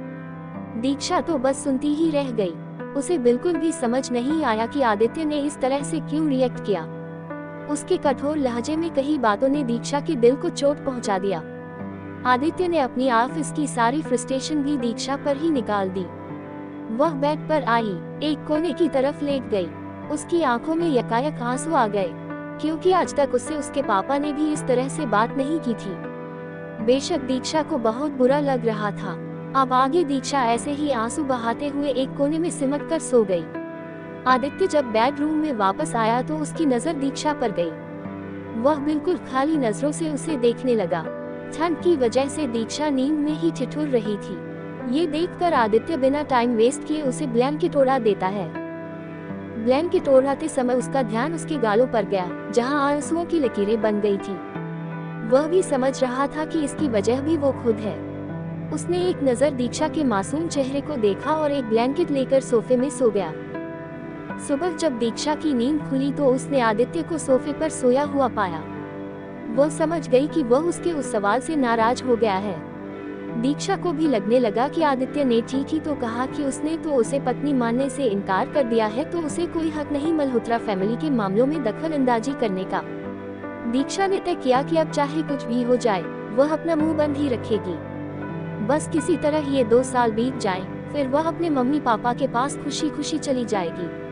दीक्षा तो बस सुनती ही रह गई। उसे बिल्कुल भी समझ नहीं आया कि आदित्य ने इस तरह से क्यों रिएक्ट किया। उसके कठोर लहजे में कई बातों ने दीक्षा के दिल को चोट पहुंचा दिया। आदित्य ने अपनी ऑफिस की सारी फ्रस्ट्रेशन भी दीक्षा पर ही निकाल दी। वह बेड पर आई, एक कोने की तरफ लेट गई। उसकी आंखों में यकायक आंसू आ गए, क्योंकि आज तक उससे उसके पापा ने भी इस तरह से बात नहीं की थी। बेशक दीक्षा को बहुत बुरा लग रहा था। अब आगे दीक्षा ऐसे ही आंसू बहाते हुए एक कोने में सिमट कर सो गई। आदित्य जब बेडरूम में वापस आया तो उसकी नजर दीक्षा पर गई। वह बिल्कुल खाली नजरों से उसे देखने लगा। ठंड की वजह से दीक्षा नींद में ही ठिठुर रही थी। ये देखकर आदित्य बिना टाइम वेस्ट किए उसे ब्लैंकेट ओढ़ा देता है। ब्लैंकेट ओढ़ाते समय उसका ध्यान उसके गालों पर गया, जहां आंसुओं की लकीरें बन गई थी। वह भी समझ रहा था कि इसकी वजह भी वो खुद है। उसने एक नजर दीक्षा के मासूम चेहरे को देखा और एक ब्लैंकेट लेकर सोफे में सो गया। सुबह जब दीक्षा की नींद खुली तो उसने आदित्य को सोफे पर सोया हुआ पाया। वो समझ गई कि वह उसके उस सवाल से नाराज हो गया है। दीक्षा को भी लगने लगा कि आदित्य ने ठीक ही तो कहा कि उसने तो उसे पत्नी मानने से इनकार कर दिया है, तो उसे कोई हक नहीं मल्होत्रा फैमिली के मामलों में दखल अंदाजी करने का। दीक्षा ने तय किया कि अब चाहे कुछ भी हो जाए वह अपना मुंह बंद ही रखेगी। बस किसी तरह ये 2 साल बीत जाएं, फिर वह अपने मम्मी पापा के पास खुशी खुशी चली जाएगी।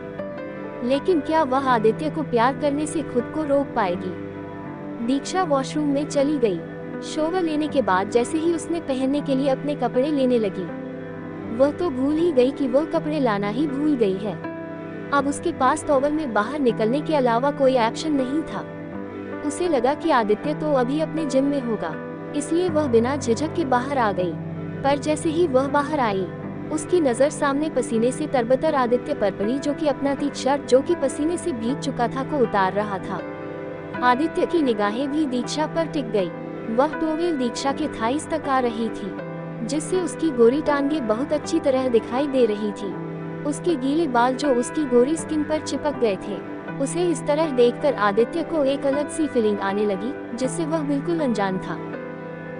लेकिन क्या वह आदित्य को प्यार करने से खुद को रोक पाएगी? दीक्षा वॉशरूम में चली गई। शोवर लेने के बाद जैसे ही उसने पहनने के लिए अपने कपड़े लेने लगी, वह तो भूल ही गई कि वह कपड़े लाना ही भूल गई है। अब उसके पास टॉवल में बाहर निकलने के अलावा कोई ऑप्शन नहीं था। उसे लगा कि आदित्य तो अभी अपने जिम में होगा, इसलिए वह बिना झिझक के बाहर आ गई। पर जैसे ही वह बाहर आई, उसकी नजर सामने पसीने से तरबतर आदित्य पर पड़ी, जो कि अपना टी शर्ट जो कि पसीने से भीग चुका था को उतार रहा था। आदित्य की निगाहें भी दीक्षा पर टिक गई। वह टॉवेल दीक्षा के थाइस तक आ रही थी, जिससे उसकी गोरी टांगें बहुत अच्छी तरह दिखाई दे रही थी। उसके गीले बाल जो उसकी गोरी स्किन पर चिपक गए थे। उसे इस तरह देखकर आदित्य को एक अलग सी फीलिंग आने लगी, जिससे वह बिल्कुल अनजान था।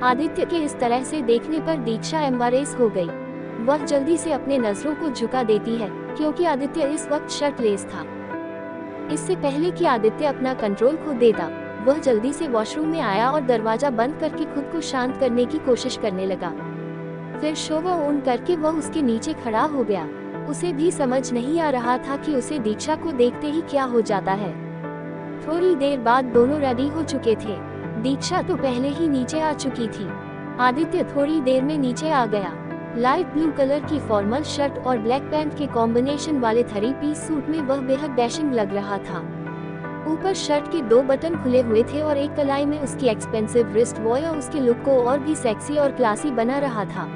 आदित्य के इस तरह से देखने पर दीक्षा एम्बारेस हो गई। वह जल्दी से अपने नजरों को झुका देती है, क्योंकि आदित्य इस वक्त शर्टलेस था। इससे पहले कि आदित्य अपना कंट्रोल खो देता, वह जल्दी से वॉशरूम में आया और दरवाजा बंद करके खुद को शांत करने की कोशिश करने लगा। फिर शोवर ऑन करके वह उसके नीचे खड़ा हो गया। उसे भी समझ नहीं आ रहा था कि उसे दीक्षा को देखते ही क्या हो जाता है। थोड़ी देर बाद दोनों रेडी हो चुके थे। दीक्षा तो पहले ही नीचे आ चुकी थी। आदित्य थोड़ी देर में नीचे आ गया। लाइट ब्लू कलर की फॉर्मल शर्ट और ब्लैक पैंट के कॉम्बिनेशन वाले 3 पीस सूट में वह बेहद डैशिंग लग रहा था। ऊपर शर्ट के 2 बटन खुले हुए थे और एक कलाई में उसकी एक्सपेंसिव रिस्ट वॉच उसके लुक को और भी सेक्सी और क्लासी बना रहा था।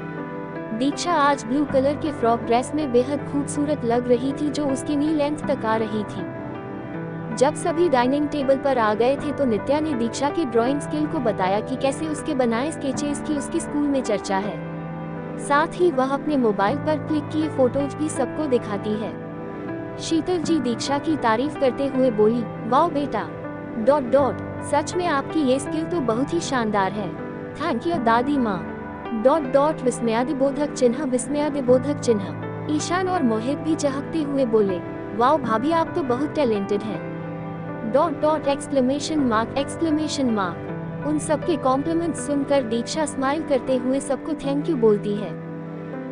दीक्षा आज ब्लू कलर के फ्रॉक ड्रेस में बेहद खूबसूरत लग रही थी, जो उसके नी लेंथ तक आ रही थी। जब सभी डाइनिंग टेबल पर आ गए थे तो नित्या ने दीक्षा के ड्राइंग स्किल को बताया कि कैसे उसके बनाए स्केचेस की उसकी स्कूल में चर्चा है। साथ ही वह अपने मोबाइल पर क्लिक किए फोटोज भी सबको दिखाती है। शीतल जी दीक्षा की तारीफ करते हुए बोली, वाओ बेटा ... सच में आपकी ये स्किल तो बहुत ही शानदार है। थैंक यू दादी माँ ... विस्मयादिबोधक चिन्ह। ईशान और मोहित भी चहकते हुए बोले, वाओ भाभी आप तो बहुत टैलेंटेड हैं। ... एक्सक्लेमेशन मार्क। उन सबके कॉम्प्लीमेंट्स सुनकर दीक्षा स्माइल करते हुए सबको थैंक यू बोलती है।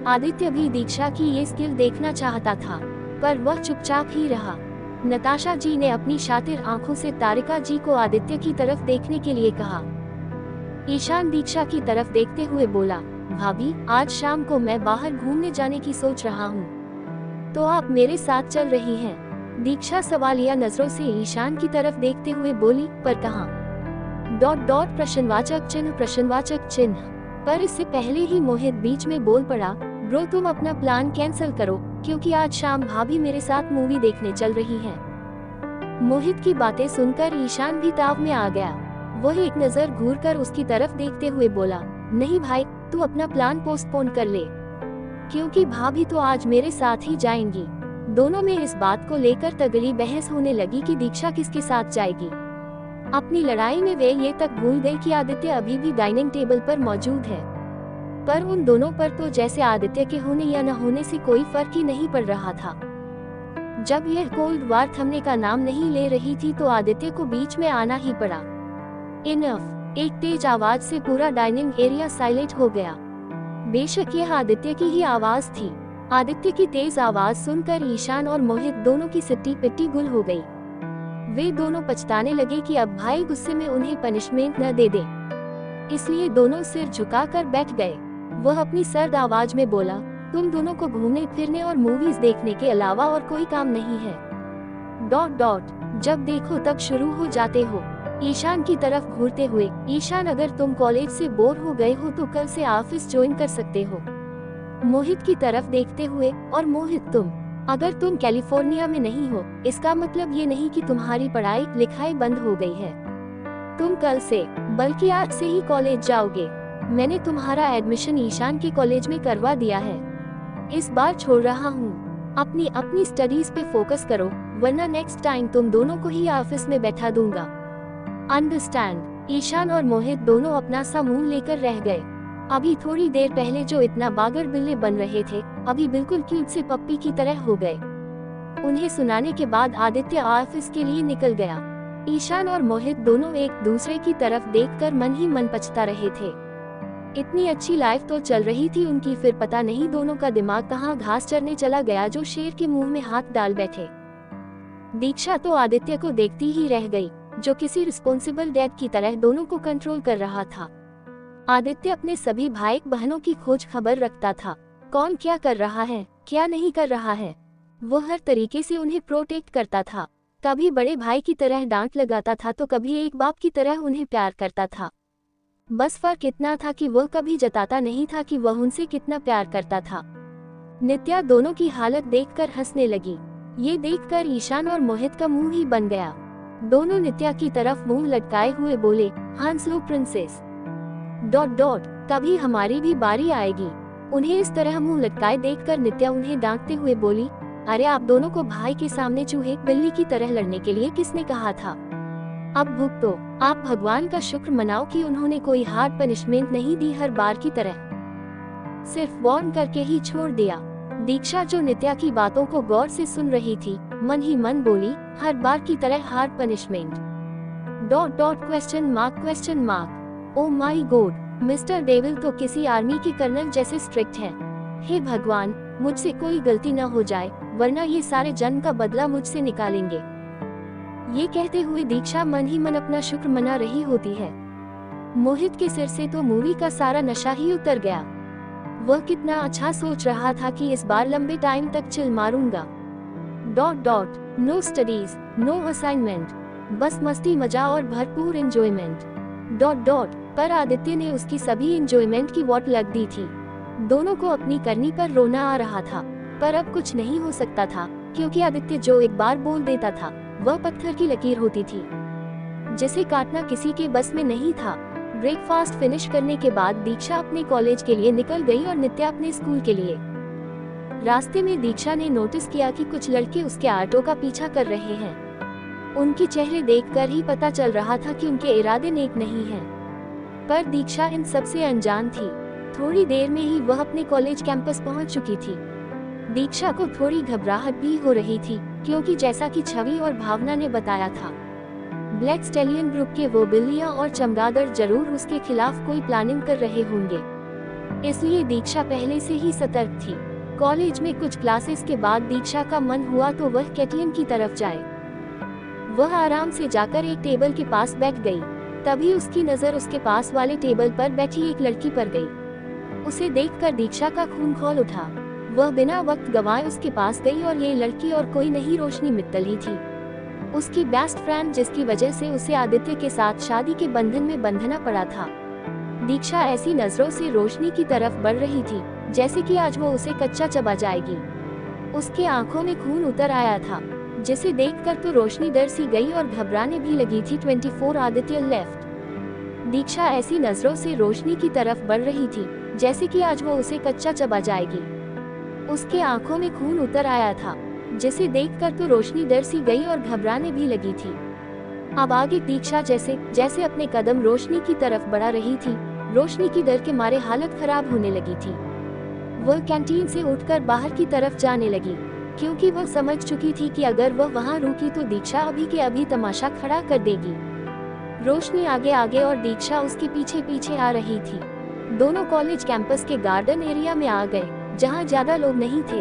आदित्य भी दीक्षा की ये स्किल देखना चाहता था, पर वह चुपचाप ही रहा। नताशा जी ने अपनी शातिर आंखों से तारिका जी को आदित्य की तरफ देखने के लिए कहा। ईशान दीक्षा की तरफ देखते हुए बोला, भाभी आज शाम को मैं बाहर घूमने जाने की सोच रहा हूँ, तो आप मेरे साथ चल रही हैं? दीक्षा सवालिया नजरों से ईशान की तरफ देखते हुए बोली, पर कहाँ? ... प्रश्नवाचक चिन्ह। पर इससे पहले ही मोहित बीच में बोल पड़ा, ब्रो तुम अपना प्लान कैंसिल करो, क्योंकि आज शाम भाभी मेरे साथ मूवी देखने चल रही हैं। मोहित की बातें सुनकर ईशान भी ताव में आ गया। वह एक नजर घूरकर उसकी तरफ देखते हुए बोला, नहीं भाई, तू अपना प्लान पोस्टपोन कर ले, क्योंकि भाभी तो आज मेरे साथ ही जाएंगी। दोनों में इस बात को लेकर तगड़ी बहस होने लगी कि दीक्षा किसके साथ जाएगी। अपनी लड़ाई में वे ये तक भूल गए कि आदित्य अभी भी डाइनिंग टेबल पर मौजूद है, पर उन दोनों पर तो जैसे आदित्य के होने या न होने से कोई फर्क ही नहीं पड़ रहा था। जब यह कोल्ड वार थमने का नाम नहीं ले रही थी तो आदित्य को बीच में आना ही पड़ा। इनफ, एक तेज आवाज से पूरा डाइनिंग एरिया साइलेंट हो गया। बेशक यह आदित्य की ही आवाज थी। आदित्य की तेज आवाज सुनकर ईशान और मोहित दोनों की सिट्टी पिट्टी गुल हो गई। वे दोनों पछताने लगे कि अब भाई गुस्से में उन्हें पनिशमेंट न दे दे, इसलिए दोनों सिर झुकाकर बैठ गए। वह अपनी सर्द आवाज में बोला, तुम दोनों को घूमने फिरने और मूवीज देखने के अलावा और कोई काम नहीं है। ... जब देखो तब शुरू हो जाते हो। ईशान की तरफ घूरते हुए, ईशान अगर तुम कॉलेज से बोर हो गए हो तो कल से ऑफिस ज्वाइन कर सकते हो। मोहित की तरफ देखते हुए, और मोहित अगर तुम कैलिफोर्निया में नहीं हो इसका मतलब ये नहीं कि तुम्हारी पढ़ाई लिखाई बंद हो गई है। तुम कल से, बल्कि आज से ही कॉलेज जाओगे। मैंने तुम्हारा एडमिशन ईशान के कॉलेज में करवा दिया है। इस बार छोड़ रहा हूँ। अपनी स्टडीज पे फोकस करो, वरना नेक्स्ट टाइम तुम दोनों को ही ऑफिस में बैठा दूंगा। अंडरस्टैंड। ईशान और मोहित दोनों अपना सा मुंह लेकर रह गए। अभी थोड़ी देर पहले जो इतना बागर बिल्ले बन रहे थे, अभी बिल्कुल क्यूट से पप्पी की तरह हो गए। उन्हें सुनाने के बाद आदित्य ऑफिस के लिए निकल गया। ईशान और मोहित दोनों एक दूसरे की तरफ देखकर मन ही मन पछता रहे थे। इतनी अच्छी लाइफ तो चल रही थी उनकी, फिर पता नहीं दोनों का दिमाग कहाँ घास चरने चला गया जो शेर के मुंह में हाथ डाल बैठे। दीक्षा तो आदित्य को देखती ही रह गई, जो किसी रिस्पॉन्सिबल डैड की तरह दोनों को कंट्रोल कर रहा था। आदित्य अपने सभी भाई बहनों की खोज खबर रखता था, कौन क्या कर रहा है, क्या नहीं कर रहा है। वो हर तरीके से उन्हें प्रोटेक्ट करता था। कभी बड़े भाई की तरह डांट लगाता था तो कभी एक बाप की तरह उन्हें प्यार करता था। बस फर्क इतना था कि वह कभी जताता नहीं था कि वह उनसे कितना प्यार करता था। नित्या दोनों की हालत देखकर हंसने लगी। ये देखकर ईशान और मोहित का मुंह ही बन गया। दोनों नित्या की तरफ मुंह लटकाए हुए बोले, हाँ स्लो प्रिंसेस ... कभी हमारी भी बारी आएगी। उन्हें इस तरह मुंह लटकाए देखकर नित्या उन्हें डांटते हुए बोली, अरे आप दोनों को भाई के सामने चूहे बिल्ली की तरह लड़ने के लिए किसने कहा था? अब भुगतो। आप भगवान का शुक्र मनाओ कि उन्होंने कोई हार्ड पनिशमेंट नहीं दी, हर बार की तरह सिर्फ वार्न करके ही छोड़ दिया। दीक्षा जो नित्या की बातों को गौर से सुन रही थी, मन ही मन बोली, हर बार की तरह हार्ड पनिशमेंट ... ओ माई गॉड, मिस्टर डेविल तो किसी आर्मी के कर्नल जैसे स्ट्रिक्ट है। हे भगवान, मुझसे कोई गलती न हो जाए, वरना ये सारे जन्म का बदला मुझसे निकालेंगे। ये कहते हुए दीक्षा मन ही मन अपना शुक्र मना रही होती है। मोहित के सिर से तो मूवी का सारा नशा ही उतर गया। वह कितना अच्छा सोच रहा था कि इस बार लंबे टाइम तक चिल मारूंगा। ... नो स्टडीज, नो असाइनमेंट, बस मस्ती मजा और भरपूर एंजॉयमेंट ... पर आदित्य ने उसकी सभी एंजॉयमेंट की वॉट लग दी थी। दोनों को अपनी करनी पर रोना आ रहा था, पर अब कुछ नहीं हो सकता था, क्योंकि आदित्य जो एक बार बोल देता था वह पत्थर की लकीर होती थी, जिसे काटना किसी के बस में नहीं था। ब्रेकफास्ट फिनिश करने के बाद दीक्षा अपने कॉलेज के लिए निकल गई और नित्या अपने स्कूल के लिए। रास्ते में दीक्षा ने नोटिस किया कि कुछ लड़के उसके ऑटो का पीछा कर रहे हैं। उनके चेहरे देखकर ही पता चल रहा था कि उनके इरादे नेक नहीं हैं। पर दीक्षा इन सब से अनजान थी। थोड़ी देर में ही वह अपने कॉलेज कैंपस पहुंच चुकी थी। दीक्षा को थोड़ी घबराहट भी हो रही थी, क्योंकि जैसा कि छवि और भावना ने बताया था, ब्लैक स्टैलियन ग्रुप के वो बिल्लियां और चमगादड़ जरूर उसके खिलाफ कोई प्लानिंग कर रहे होंगे। इसलिए दीक्षा पहले से ही सतर्क थी। कॉलेज में कुछ क्लासेस के बाद दीक्षा का मन हुआ तो वह कैंटीन की तरफ जाए। वह आराम से जाकर एक टेबल के पास बैठ गई। तभी उसकी नजर उसके पास वाले टेबल पर बैठी एक लड़की पर गई। उसे देखकर दीक्षा का खून खौल उठा। वह बिना वक्त गंवाए उसके पास गई और ये लड़की और कोई नहीं, रोशनी मित्तल ही थी, उसकी बेस्ट फ्रेंड, जिसकी वजह से उसे आदित्य के साथ शादी के बंधन में बंधना पड़ा था। दीक्षा ऐसी नजरों से रोशनी की तरफ बढ़ रही थी जैसे कि आज वो उसे कच्चा चबा जाएगी। उसके आंखों में खून उतर आया था, जिसे देखकर तो रोशनी डर सी गई और घबराने भी लगी थी। 24 आदित्य लेफ्ट। दीक्षा ऐसी नजरों से रोशनी की तरफ बढ़ रही थी जैसे कि आज वो उसे कच्चा चबा जाएगी। उसके आंखों में खून उतर आया था, जिसे देखकर तो रोशनी डर सी गई और घबराने भी लगी थी। अब आगे दीक्षा जैसे जैसे अपने कदम रोशनी की तरफ बढ़ा रही थी, रोशनी की डर के मारे हालत खराब होने लगी थी। वह कैंटीन से उठकर बाहर की तरफ जाने लगी, क्योंकि वह समझ चुकी थी कि अगर वह वहां रुकी तो दीक्षा अभी के अभी तमाशा खड़ा कर देगी। रोशनी आगे आगे और दीक्षा उसके पीछे पीछे आ रही थी। दोनों कॉलेज कैंपस के गार्डन एरिया में आ गए, जहां ज्यादा लोग नहीं थे।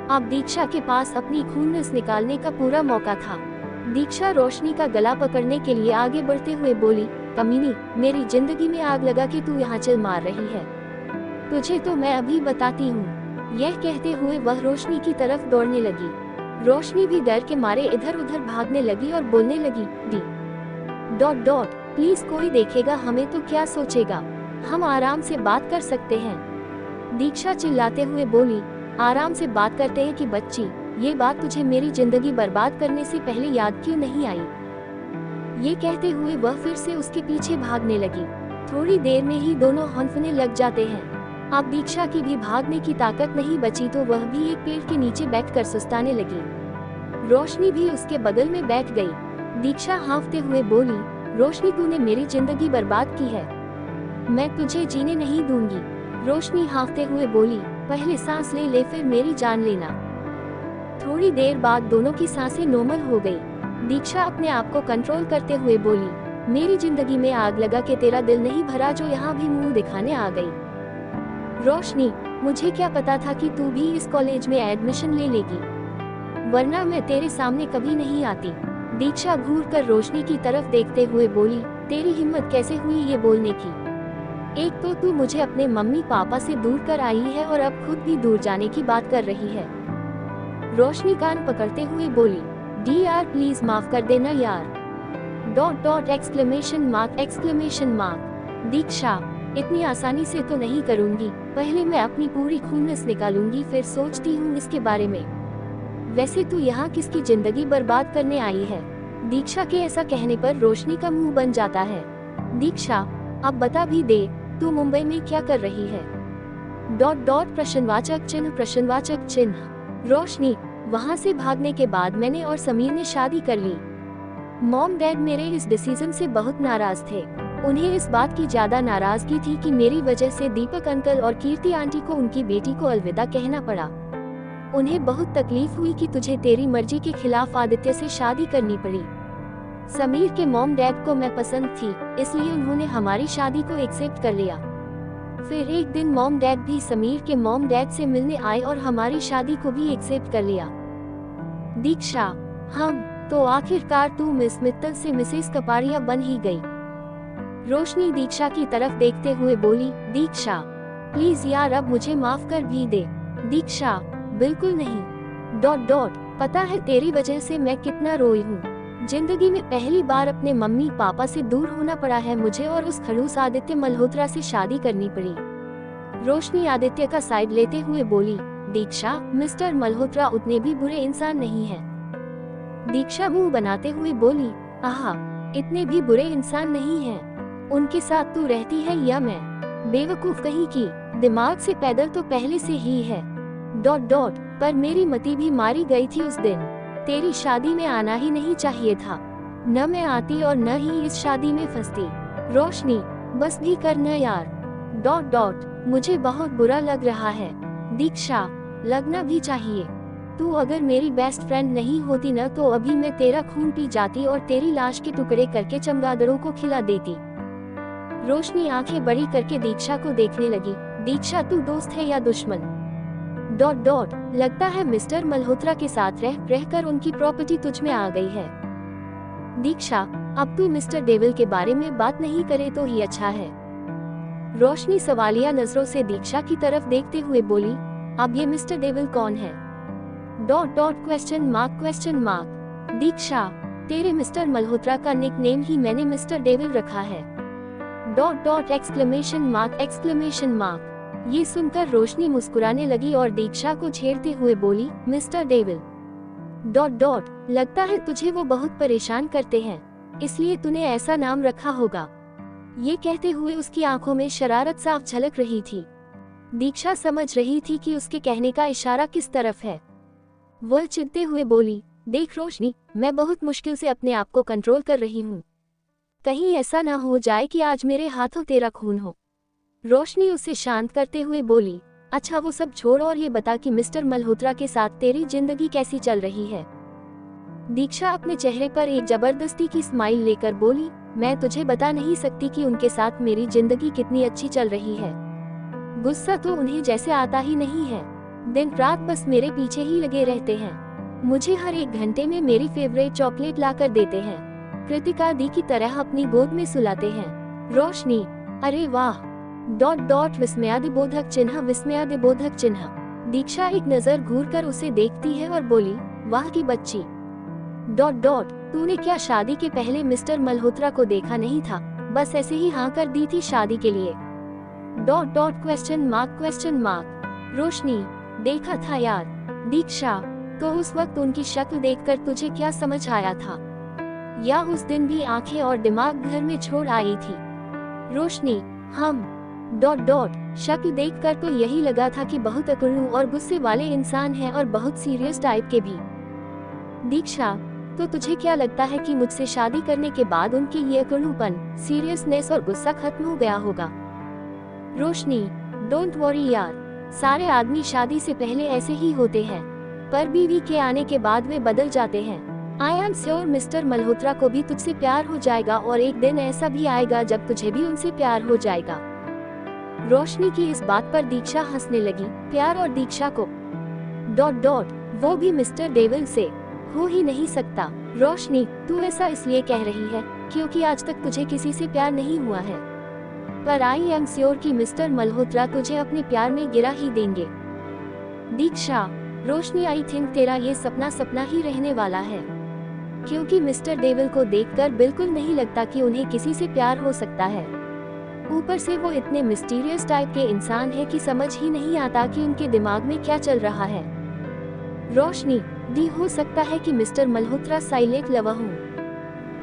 अब दीक्षा के पास अपनी खुन्नस निकालने का पूरा मौका था। दीक्षा रोशनी का गला पकड़ने के लिए आगे बढ़ते हुए बोली, कमीनी, मेरी जिंदगी में आग लगा के तू यहाँ चिल मार रही है, तुझे तो मैं अभी बताती हूँ। यह कहते हुए वह रोशनी की तरफ दौड़ने लगी। रोशनी भी डर के मारे इधर उधर भागने लगी और बोलने लगी, डी डॉट डॉट प्लीज, कोई देखेगा हमें तो क्या सोचेगा, हम आराम से बात कर सकते हैं। दीक्षा चिल्लाते हुए बोली, आराम से बात करते हैं कि बच्ची, ये बात तुझे मेरी जिंदगी बर्बाद करने से पहले याद क्यों नहीं आई। ये कहते हुए वह फिर से उसके पीछे भागने लगी। थोड़ी देर में ही दोनों हंफने लग जाते हैं। अब दीक्षा की भी भागने की ताकत नहीं बची तो वह भी एक पेड़ के नीचे बैठकर सुस्ताने लगी। रोशनी भी उसके बगल में बैठ गई। दीक्षा हाँफते हुए बोली, रोशनी, तूने मेरी जिंदगी बर्बाद की है, मैं तुझे जीने नहीं दूंगी। रोशनी हाँफते हुए बोली, पहले सांस ले ले फिर मेरी जान लेना। थोड़ी देर बाद दोनों की सांसें नॉर्मल हो गई। दीक्षा अपने आप को कंट्रोल करते हुए बोली, मेरी जिंदगी में आग लगा के तेरा दिल नहीं भरा जो यहाँ भी मुंह दिखाने आ गई। रोशनी, मुझे क्या पता था कि तू भी इस कॉलेज में एडमिशन ले लेगी, वरना मैं तेरे सामने कभी नहीं आती। दीक्षा घूरकर रोशनी की तरफ देखते हुए बोली, तेरी हिम्मत कैसे हुई ये बोलने की। एक तो तू मुझे अपने मम्मी पापा से दूर कर आई है और अब खुद भी दूर जाने की बात कर रही है। रोशनी कान पकड़ते हुए बोली, डी यार प्लीज माफ कर देना यार। Dot dot exclamation mark. Diksha, इतनी आसानी से तो नहीं करूंगी, पहले मैं अपनी पूरी खुन्नस निकालूंगी फिर सोचती हूँ इसके बारे में। वैसे तू यहाँ किसकी जिंदगी बर्बाद करने आई है। दीक्षा के ऐसा कहने पर रोशनी का मुंह बन जाता है। दीक्षा, अब बता भी दे, तू मुंबई में क्या कर रही है। डॉट डॉट प्रश्नवाचक चिन्ह। रोशनी, वहाँ से भागने के बाद मैंने और समीर ने शादी कर ली। मॉम डैड मेरे इस डिसीजन से बहुत नाराज थे। उन्हें इस बात की ज्यादा नाराजगी थी कि मेरी वजह से दीपक अंकल और कीर्ति आंटी को उनकी बेटी को अलविदा कहना पड़ा। उन्हें बहुत तकलीफ हुई कि तुझे तेरी मर्जी के खिलाफ आदित्य से शादी करनी पड़ी। समीर के मॉम डैड को मैं पसंद थी, इसलिए उन्होंने हमारी शादी को एक्सेप्ट कर लिया। फिर एक दिन मॉम डैड भी समीर के मॉम डैड से मिलने आए और हमारी शादी को भी एक्सेप्ट कर लिया। दीक्षा, हम तो आखिरकार तू मिस मित्तल से मिसेस कपाड़िया बन ही गई। रोशनी दीक्षा की तरफ देखते हुए बोली, दीक्षा प्लीज यार अब मुझे माफ कर भी दे। दीक्षा, बिल्कुल नहीं। डॉट डॉट पता है तेरी वजह से मैं कितना रोई हूँ। जिंदगी में पहली बार अपने मम्मी पापा से दूर होना पड़ा है मुझे और उस खड़ूस आदित्य मल्होत्रा से शादी करनी पड़ी। रोशनी आदित्य का साइड लेते हुए बोली, दीक्षा, मिस्टर मल्होत्रा उतने भी बुरे इंसान नहीं है। दीक्षा मुंह बनाते हुए बोली, आहा, इतने भी बुरे इंसान नहीं हैं। उनके साथ तू रहती है या मैं? बेवकूफ कहीं की, दिमाग से पैदल तो पहले से ही है। डॉट डॉट पर मेरी मती भी मारी गई थी उस दिन। तेरी शादी में आना ही नहीं चाहिए था, न मैं आती और न ही इस शादी में फंसती। रोशनी, बस भी कर न यार। डॉट डॉट मुझे बहुत बुरा लग रहा है। दीक्षा, लगना भी चाहिए। तू अगर मेरी बेस्ट फ्रेंड नहीं होती न तो अभी मैं तेरा खून पी जाती और तेरी लाश के टुकड़े करके चमगादड़ों को खिला देती। रोशनी आंखें बड़ी करके दीक्षा को देखने लगी। दीक्षा, तू दोस्त है या दुश्मन? डॉट डॉट लगता है मिस्टर मल्होत्रा के साथ रहकर उनकी प्रॉपर्टी तुझ में आ गई है। दीक्षा, अब तू मिस्टर डेविल के बारे में बात नहीं करे तो ही अच्छा है। रोशनी सवालिया नजरों से दीक्षा की तरफ देखते हुए बोली, अब ये मिस्टर डेविल कौन है? Dot dot question mark. Diksha, तेरे मिस्टर मल्होत्रा का निक नेम ही मैंने मिस्टर डेविल रखा है। Dot dot exclamation mark. ये सुनकर रोशनी मुस्कुराने लगी और दीक्षा को छेड़ते हुए बोली, मिस्टर डेविल ... लगता है तुझे वो बहुत परेशान करते हैं, इसलिए तूने ऐसा नाम रखा होगा। ये कहते हुए उसकी आंखों में शरारत साफ झलक रही थी। दीक्षा समझ रही थी कि उसके कहने का इशारा किस तरफ है। वह चिढ़ते हुए बोली, देख रोशनी, मैं बहुत मुश्किल से अपने आप को कंट्रोल कर रही हूँ। कहीं ऐसा ना हो जाए कि आज मेरे हाथों तेरा खून हो। रोशनी उसे शांत करते हुए बोली, अच्छा वो सब छोड़ और ये बता कि मिस्टर मल्होत्रा के साथ तेरी जिंदगी कैसी चल रही है। दीक्षा अपने चेहरे पर एक जबरदस्ती की स्माइल लेकर बोली, मैं तुझे बता नहीं सकती कि उनके साथ मेरी जिंदगी कितनी अच्छी चल रही है। गुस्सा तो उन्हें जैसे आता ही नहीं है, दिन रात बस मेरे पीछे ही लगे रहते हैं। मुझे हर एक घंटे में मेरी फेवरेट चॉकलेट लाकर देते हैं, कृतिका दी की तरह अपनी गोद में सुलाते हैं। रोशनी, अरे वाह ... विस्मयादिबोधक चिन्ह। दीक्षा एक नजर घूरकर उसे देखती है और बोली, वाह की बच्ची ... तूने क्या शादी के पहले मिस्टर मल्होत्रा को देखा नहीं था, बस ऐसे ही हाँ कर दी थी शादी के लिए? ... रोशनी, देखा था यार। दीक्षा, तो उस वक्त उनकी शक्ल देखकर तुझे क्या समझ आया था, या उस दिन भी आंखें और दिमाग घर में छोड़ आई थी? रोशनी, हम ... शक्ल देखकर तो यही लगा था कि बहुत अकड़ू और गुस्से वाले इंसान हैं और बहुत सीरियस टाइप के भी। दीक्षा, तो तुझे क्या लगता है कि मुझसे शादी करने के बाद उनकी ये अकड़ूपन, सीरियसनेस और गुस्सा खत्म हो गया होगा? रोशनी, डोंट वरी यार, सारे आदमी शादी से पहले ऐसे ही होते हैं, पर बीवी के आने के बाद वे बदल जाते हैं। I am sure mister Malhotra को भी तुझसे प्यार हो जाएगा और एक दिन ऐसा भी आएगा जब तुझे भी उनसे प्यार हो जाएगा। रोशनी की इस बात पर दीक्षा हंसने लगी, प्यार और दीक्षा को ... वो भी मिस्टर डेविल से हो ही नहीं सकता। रोशनी, तू ऐसा इसलिए कह रही है क्योंकि आज तक तुझे किसी से प्यार नहीं हुआ है, पर आई एम श्योर कि मिस्टर मल्होत्रा तुझे अपने प्यार में गिरा ही देंगे। दीक्षा, रोशनी, आई थिंक तेरा ये सपना ही रहने वाला है, क्योंकि मिस्टर डेविल को देखकर बिल्कुल नहीं लगता कि उन्हें किसी से प्यार हो सकता है। ऊपर से वो इतने मिस्टीरियस टाइप के इंसान है कि समझ ही नहीं आता कि उनके दिमाग में क्या चल रहा है। रोशनी दी, हो सकता है कि मिस्टर मल्होत्रा साइलेंट लवर हों,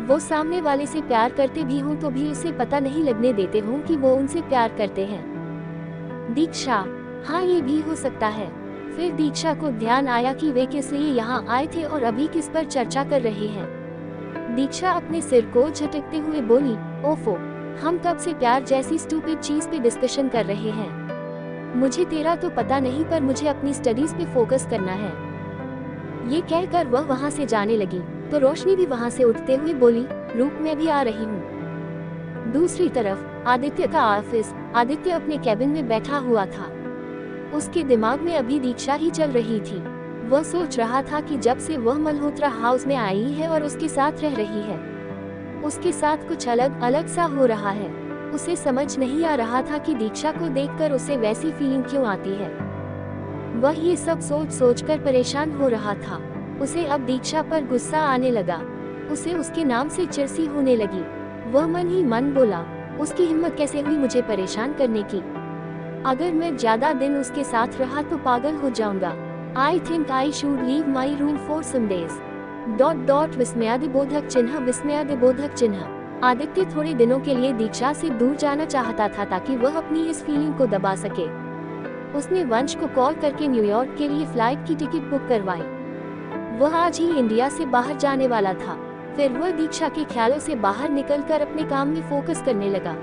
वो सामने वाले से प्यार करते भी हों तो भी उसे पता नहीं लगने देते हों कि वो उनसे प्यार करते हैं। दीक्षा, हाँ ये भी हो सकता है। फिर दीक्षा को ध्यान आया कि वे किस लिए यहाँ आए थे और अभी किस पर चर्चा कर रहे हैं। दीक्षा अपने सिर को झटकते हुए बोली, ओफो, हम कब से प्यार जैसी स्टूपिड चीज पे डिस्कशन कर रहे हैं। मुझे तेरा तो पता नहीं, पर मुझे अपनी स्टडीज पे फोकस करना है। ये कहकर वह वहाँ से जाने लगी तो रोशनी भी वहाँ से उठते हुए बोली, रुक, मैं भी आ रही हूँ। दूसरी तरफ आदित्य का ऑफिस। आदित्य अपने कैबिन में बैठा हुआ था, उसके दिमाग में अभी दीक्षा ही चल रही थी। वह सोच रहा था कि जब से वह मल्होत्रा हाउस में आई है और उसके साथ रह रही है, उसके साथ कुछ अलग अलग सा हो रहा है। उसे समझ नहीं आ रहा था कि दीक्षा को देखकर उसे वैसी फीलिंग क्यों आती है। वह ये सब सोच कर परेशान हो रहा था। उसे अब दीक्षा पर गुस्सा आने लगा, उसे उसके नाम से चिढ़ होने लगी। वह मन ही मन बोला, उसकी हिम्मत कैसे हुई मुझे परेशान करने की। अगर मैं ज्यादा दिन उसके साथ रहा तो पागल हो जाऊंगा। I think I should leave my room for some days... विस्मयादिबोधक चिन्ह। आदित्य थोड़े दिनों के लिए दीक्षा से दूर जाना चाहता था ताकि वह अपनी इस फीलिंग को दबा सके। उसने वंश को कॉल करके न्यूयॉर्क के लिए फ्लाइट की टिकट बुक करवाई। वह आज ही इंडिया से बाहर जाने वाला था। फिर वह दीक्षा के ख्यालों से बाहर निकलकर अपने काम में फोकस करने लगा।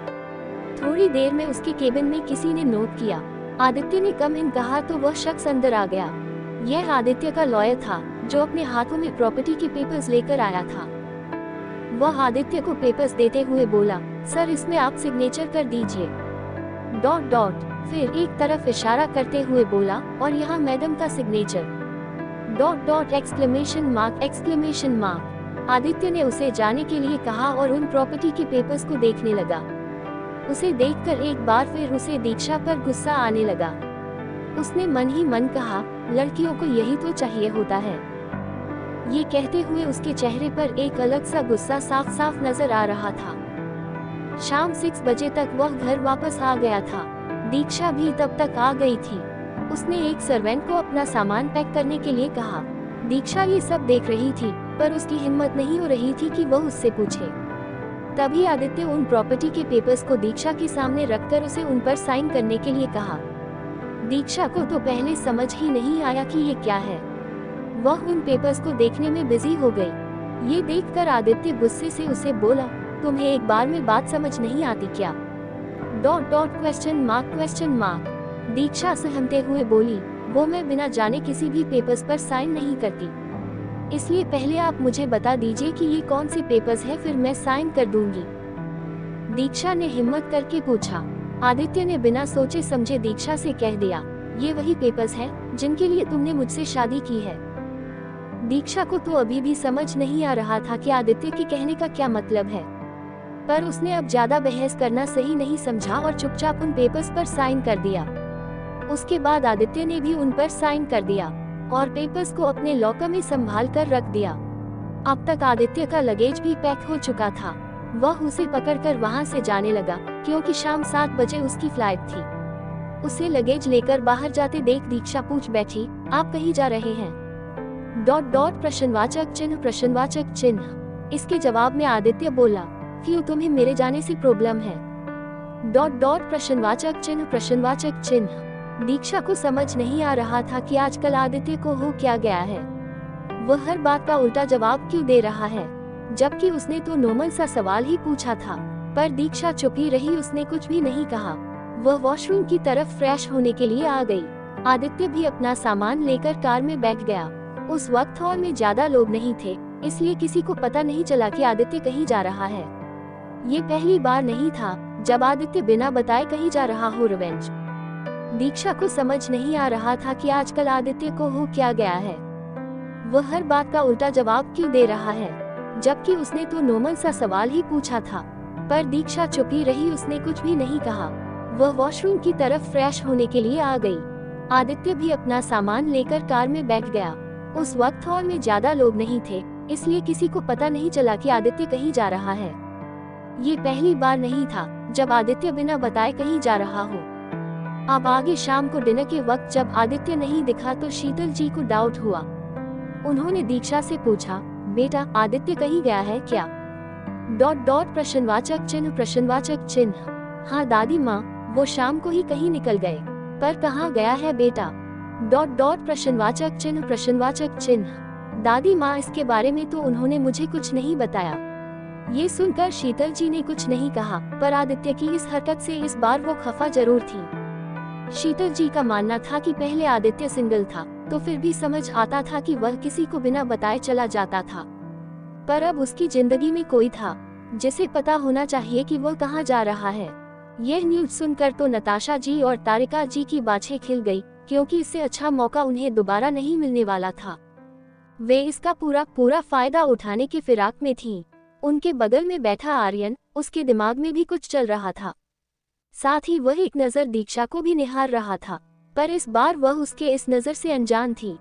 थोड़ी देर में उसके केबिन में किसी ने नोट किया। आदित्य ने कम इन कहा तो वह शख्स अंदर आ गया। यह आदित्य का लॉयर था जो अपने हाथों में प्रॉपर्टी के पेपर्स लेकर आया था। वह आदित्य को पेपर्स देते हुए बोला, सर इसमें आप सिग्नेचर कर दीजिए... फिर एक तरफ इशारा करते हुए बोला, और यहाँ मैडम का सिग्नेचर... एक्सक्लेमेशन मार्क। आदित्य ने उसे जाने के लिए कहा और उन प्रॉपर्टी के पेपर्स को देखने लगा। उसे देखकर एक बार फिर उसे दीक्षा पर गुस्सा आने लगा। उसने मन ही मन कहा, लड़कियों को यही तो चाहिए होता है। ये कहते हुए उसके चेहरे पर एक अलग सा गुस्सा साफ साफ नजर आ रहा था। शाम 6 बजे तक वह घर वापस आ गया था। दीक्षा भी तब तक आ गई थी। उसने एक सर्वेंट को अपना सामान पैक करने के लिए कहा। दीक्षा ये सब देख रही थी, पर उसकी हिम्मत नहीं हो रही थी कि वह उससे पूछे। तभी आदित्य उन प्रॉपर्टी के पेपर्स को दीक्षा के सामने रखकर उसे उन पर साइन करने के लिए कहा। दीक्षा को तो पहले समझ ही नहीं आया कि ये क्या है। वह उन पेपर्स को देखने में बिजी हो गई। ये देखकर आदित्य गुस्से से उसे बोला, तुम्हें एक बार में बात समझ नहीं आती क्या? ... क्वेश्चन मार्क। दीक्षा सहमते हुए बोली, वो मैं बिना जाने किसी भी पेपर्स पर साइन नहीं करती, इसलिए पहले आप मुझे बता दीजिए कि ये कौन से पेपर्स है, फिर मैं साइन कर दूंगी। दीक्षा ने हिम्मत करके पूछा। आदित्य ने बिना सोचे समझे दीक्षा से कह दिया, ये वही पेपर्स हैं जिनके लिए तुमने मुझसे शादी की है। दीक्षा को तो अभी भी समझ नहीं आ रहा था कि आदित्य के कहने का क्या मतलब है, पर उसने अब ज्यादा बहस करना सही नहीं समझा और चुपचाप उन पेपर्स पर साइन कर दिया। उसके बाद आदित्य ने भी उन पर साइन कर दिया और पेपर्स को अपने लॉकर में संभाल कर रख दिया। अब तक आदित्य का लगेज भी पैक हो चुका था। वह उसे पकड़कर वहां से जाने लगा, क्योंकि शाम 7 बजे उसकी फ्लाइट थी। उसे लगेज लेकर बाहर जाते देख दीक्षा पूछ बैठी, आप कहीं जा रहे हैं? ... प्रश्नवाचक चिन्ह। इसके जवाब में आदित्य बोला, क्यों, तुम्हें मेरे जाने से प्रॉब्लम है? ... प्रश्नवाचक चिन्ह। दीक्षा को समझ नहीं आ रहा था कि आजकल आदित्य को हो क्या गया है। वह हर बात का उल्टा जवाब क्यों दे रहा है, जबकि उसने तो नॉर्मल सा सवाल ही पूछा था। पर दीक्षा चुप ही रही, उसने कुछ भी नहीं कहा। वह वॉशरूम की तरफ फ्रेश होने के लिए आ गई। आदित्य भी अपना सामान लेकर कार में बैठ गया। उस वक्त हॉल में ज्यादा लोग नहीं थे, इसलिए किसी को पता नहीं चला कि आदित्य कहीं जा रहा है। ये पहली बार नहीं था जब आदित्य बिना बताए कहीं जा रहा हो रिवेंज। दीक्षा को समझ नहीं आ रहा था कि आजकल आदित्य को हो क्या गया है। वह हर बात का उल्टा जवाब क्यों दे रहा है, जबकि उसने तो नॉर्मल सा सवाल ही पूछा था। पर दीक्षा चुप ही रही, उसने कुछ भी नहीं कहा। वह वॉशरूम की तरफ फ्रेश होने के लिए आ गई। आदित्य भी अपना सामान लेकर कार में बैठ गया। उस वक्त हॉल में ज्यादा लोग नहीं थे, इसलिए किसी को पता नहीं चला कि आदित्य कहीं जा रहा है। ये पहली बार नहीं था जब आदित्य बिना बताए कहीं जा रहा हो। अब आगे शाम को डिनर के वक्त जब आदित्य नहीं दिखा तो शीतल जी को डाउट हुआ। उन्होंने दीक्षा से पूछा, बेटा आदित्य कहीं गया है क्या? ... प्रश्नवाचक चिन्ह। हाँ दादी माँ, वो शाम को ही कहीं निकल गए, पर कहाँ गया है बेटा? ... प्रश्नवाचक चिन्ह। दादी माँ, इसके बारे में तो उन्होंने मुझे कुछ नहीं बताया। ये सुनकर शीतल जी ने कुछ नहीं कहा, पर आदित्य की इस हरकत से इस बार वो खफा जरूर थी। शीतल जी का मानना था कि पहले आदित्य सिंगल था तो फिर भी समझ आता था कि वह किसी को बिना बताए चला जाता था, पर अब उसकी जिंदगी में कोई था जिसे पता होना चाहिए कि वह कहाँ जा रहा है। यह न्यूज़ सुनकर तो नताशा जी और तारिका जी की बाछें खिल गई, क्योंकि इससे अच्छा मौका उन्हें दोबारा नहीं मिलने वाला था। वे इसका पूरा फायदा उठाने की फिराक में थीं। उनके बगल में बैठा आर्यन, उसके दिमाग में भी कुछ चल रहा था। साथ ही वह एक नजर दीक्षा को भी निहार रहा था, पर इस बार वह उसके इस नजर से अनजान थी।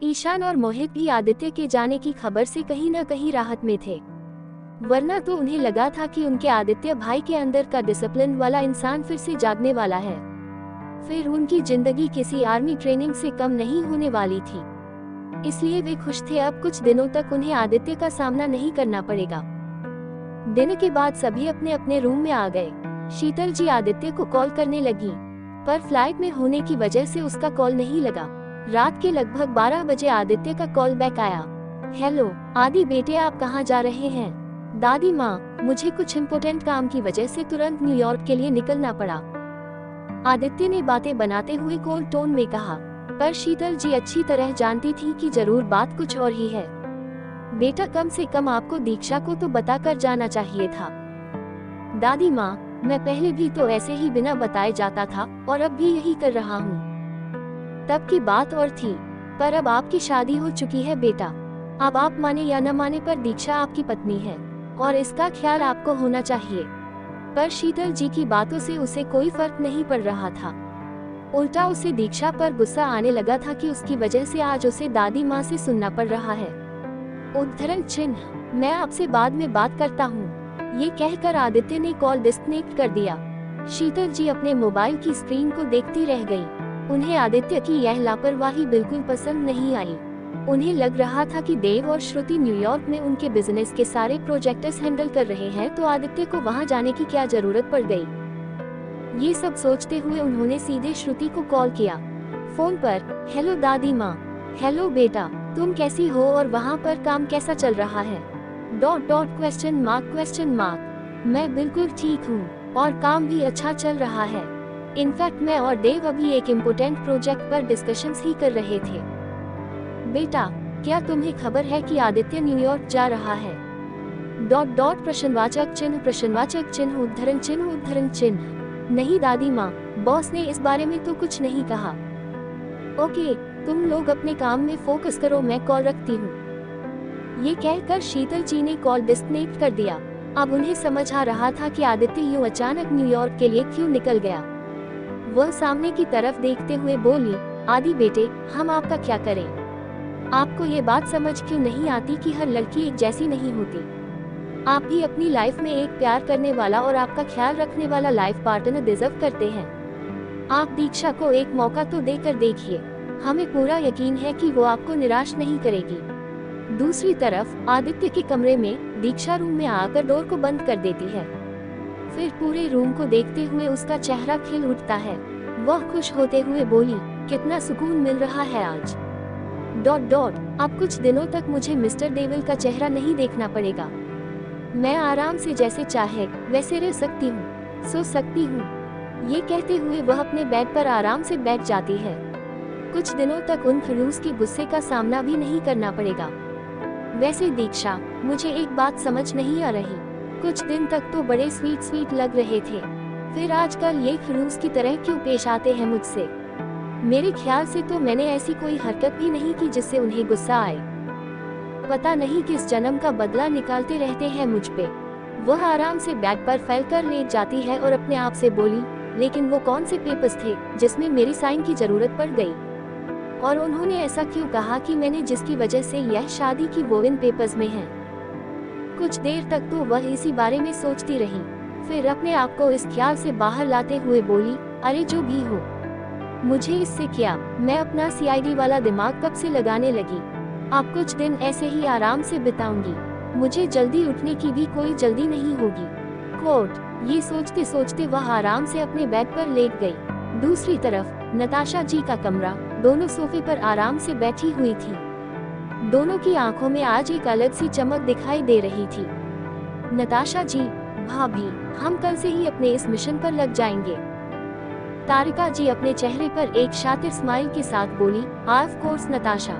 ईशान और मोहित भी आदित्य के जाने की खबर से कहीं न कहीं राहत में थे, वरना तो उन्हें लगा था कि उनके आदित्य भाई के अंदर का डिसिप्लिन वाला इंसान फिर से जागने वाला है। फिर उनकी जिंदगी किसी आर्मी ट्रेनिंग से कम नहीं होने वाली थी, इसलिए वे खुश थे। अब कुछ दिनों तक उन्हें आदित्य का सामना नहीं करना पड़ेगा। दिन के बाद सभी अपने अपने रूम में आ गए। शीतल जी आदित्य को कॉल करने लगी, पर फ्लाइट में होने की वजह से उसका कॉल नहीं लगा। रात के लगभग 12 बजे आदित्य का कॉल बैक आया। हेलो आदि बेटे, आप कहाँ जा रहे हैं? दादी माँ, मुझे कुछ इम्पोर्टेंट काम की वजह से तुरंत न्यूयॉर्क के लिए निकलना पड़ा। आदित्य ने बातें बनाते हुए कोल्ड टोन में कहा, पर शीतल जी अच्छी तरह जानती थी कि जरूर बात कुछ और ही है। बेटा, कम से कम आपको दीक्षा को तो बताकर जाना चाहिए था। दादी माँ, मैं पहले भी तो ऐसे ही बिना बताए जाता था और अब भी यही कर रहा हूँ। तब की बात और थी, पर अब आपकी शादी हो चुकी है बेटा। अब आप माने या न माने, पर दीक्षा आपकी पत्नी है और इसका ख्याल आपको होना चाहिए। पर शीतल जी की बातों से उसे कोई फर्क नहीं पड़ रहा था। उल्टा उसे दीक्षा पर गुस्सा आने लगा था कि उसकी वजह से आज उसे दादी माँ से सुनना पड़ रहा है। उद्धरण चिन्ह। मैं आपसे बाद में बात करता हूँ। ये कहकर आदित्य ने कॉल डिस्कनेक्ट कर दिया। शीतल जी अपने मोबाइल की स्क्रीन को देखती रह गई। उन्हें आदित्य की यह लापरवाही बिल्कुल पसंद नहीं आई। उन्हें लग रहा था कि देव और श्रुति न्यूयॉर्क में उनके बिजनेस के सारे प्रोजेक्ट्स हैंडल कर रहे हैं, तो आदित्य को वहां जाने की क्या जरूरत पड़ गई। ये सब सोचते हुए उन्होंने सीधे श्रुति को कॉल किया। फोन पर, हेलो दादी माँ। हेलो बेटा, तुम कैसी हो और वहाँ पर काम कैसा चल रहा है? ... क्वेश्चन मार्क। मैं बिल्कुल ठीक हूँ और काम भी अच्छा चल रहा है। इनफैक्ट मैं और देव अभी एक इम्पोर्टेंट प्रोजेक्ट पर डिस्कशंस ही कर रहे थे। बेटा, क्या तुम्हें खबर है कि आदित्य न्यूयॉर्क जा रहा है? ... प्रश्नवाचक चिन्ह उद्धरण चिन्ह। नहीं दादी माँ, बॉस ने इस बारे में तो कुछ नहीं कहा। ओके, तुम लोग अपने काम में फोकस करो, मैं कॉल रखती हूँ। ये कहकर शीतल जी ने कॉल डिस्कनेक्ट कर दिया। अब उन्हें समझ आ रहा था कि आदित्य यूं अचानक न्यूयॉर्क के लिए क्यों निकल गया। वह सामने की तरफ देखते हुए बोली, आदि बेटे, हम आपका क्या करें? आपको ये बात समझ क्यों नहीं आती कि हर लड़की एक जैसी नहीं होती। आप भी अपनी लाइफ में एक प्यार करने वाला और आपका ख्याल रखने वाला लाइफ पार्टनर डिजर्व करते हैं। आप दीक्षा को एक मौका तो देकर देखिए, हमें पूरा यकीन है कि वो आपको निराश नहीं करेगी। दूसरी तरफ आदित्य के कमरे में दीक्षा रूम में आकर डोर को बंद कर देती है। फिर पूरे रूम को देखते हुए उसका चेहरा खिल उठता है। वह खुश होते हुए बोली, कितना सुकून मिल रहा है आज। ... अब कुछ दिनों तक मुझे मिस्टर देवल का चेहरा नहीं देखना पड़ेगा। मैं आराम से जैसे चाहे वैसे रह सकती हूँ, सो सकती हूँ। ये कहते हुए वह अपने बेड पर आराम से बैठ जाती है। कुछ दिनों तक उन खड़ूस के गुस्से का सामना भी नहीं करना पड़ेगा। वैसे दीक्षा, मुझे एक बात समझ नहीं आ रही। कुछ दिन तक तो बड़े स्वीट लग रहे थे, फिर आजकल ये खड़ूस की तरह क्यों पेश आते हैं मुझसे? मेरे ख्याल से तो मैंने ऐसी कोई हरकत भी नहीं की जिससे उन्हें गुस्सा आए। पता नहीं किस जन्म का बदला निकालते रहते हैं मुझ पे। वह आराम से बेड पर फैलकर लेट जाती है और अपने आप से बोली, लेकिन वो कौन से पेपर्स थे जिसमें मेरी साइन की जरूरत पड़ गई? और उन्होंने ऐसा क्यों कहा कि मैंने जिसकी वजह से यह शादी की वो इन पेपर्स में है? कुछ देर तक तो वह इसी बारे में सोचती रही, फिर अपने आप को इस ख्याल से बाहर लाते हुए बोली, अरे जो भी हो, मुझे इससे क्या, मैं अपना CID वाला दिमाग कब से लगाने लगी। अब कुछ दिन ऐसे ही आराम से बिताऊंगी, मुझे जल्दी उठने की भी कोई जल्दी नहीं होगी। कोट। ये सोचते सोचते वह आराम से अपने बेड पर लेट गई। दूसरी तरफ नताशा जी का कमरा, दोनों सोफे पर आराम से बैठी हुई थी। दोनों की आंखों में आज एक अलग सी चमक दिखाई दे रही थी। नताशा जी, भाभी, हम कल से ही अपने इस मिशन पर लग जाएंगे। तारिका जी अपने चेहरे पर एक शातिर स्माइल के साथ बोली, ऑफ कोर्स नताशा...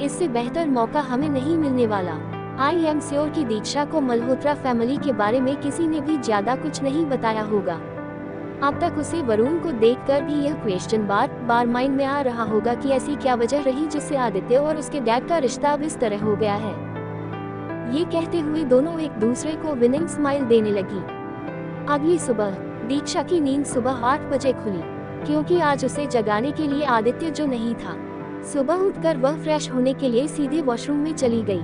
इससे बेहतर मौका हमें नहीं मिलने वाला। आई एम श्योर कि दीक्षा को मल्होत्रा फैमिली के बारे में किसी ने भी ज्यादा कुछ नहीं बताया होगा। अब तक उसे वरुण को देखकर भी यह क्वेश्चन बार बार माइंड में आ रहा होगा कि ऐसी क्या वजह रही जिससे आदित्य और उसके डैड का रिश्ता अब इस तरह हो गया है। ये कहते हुए दोनों एक दूसरे को विनिंग स्माइल देने लगी। अगली सुबह दीक्षा की नींद सुबह 8 बजे खुली, क्योंकि आज उसे जगाने के लिए आदित्य जो नहीं था। सुबह उठकर वह फ्रेश होने के लिए सीधे वॉशरूम में चली गई,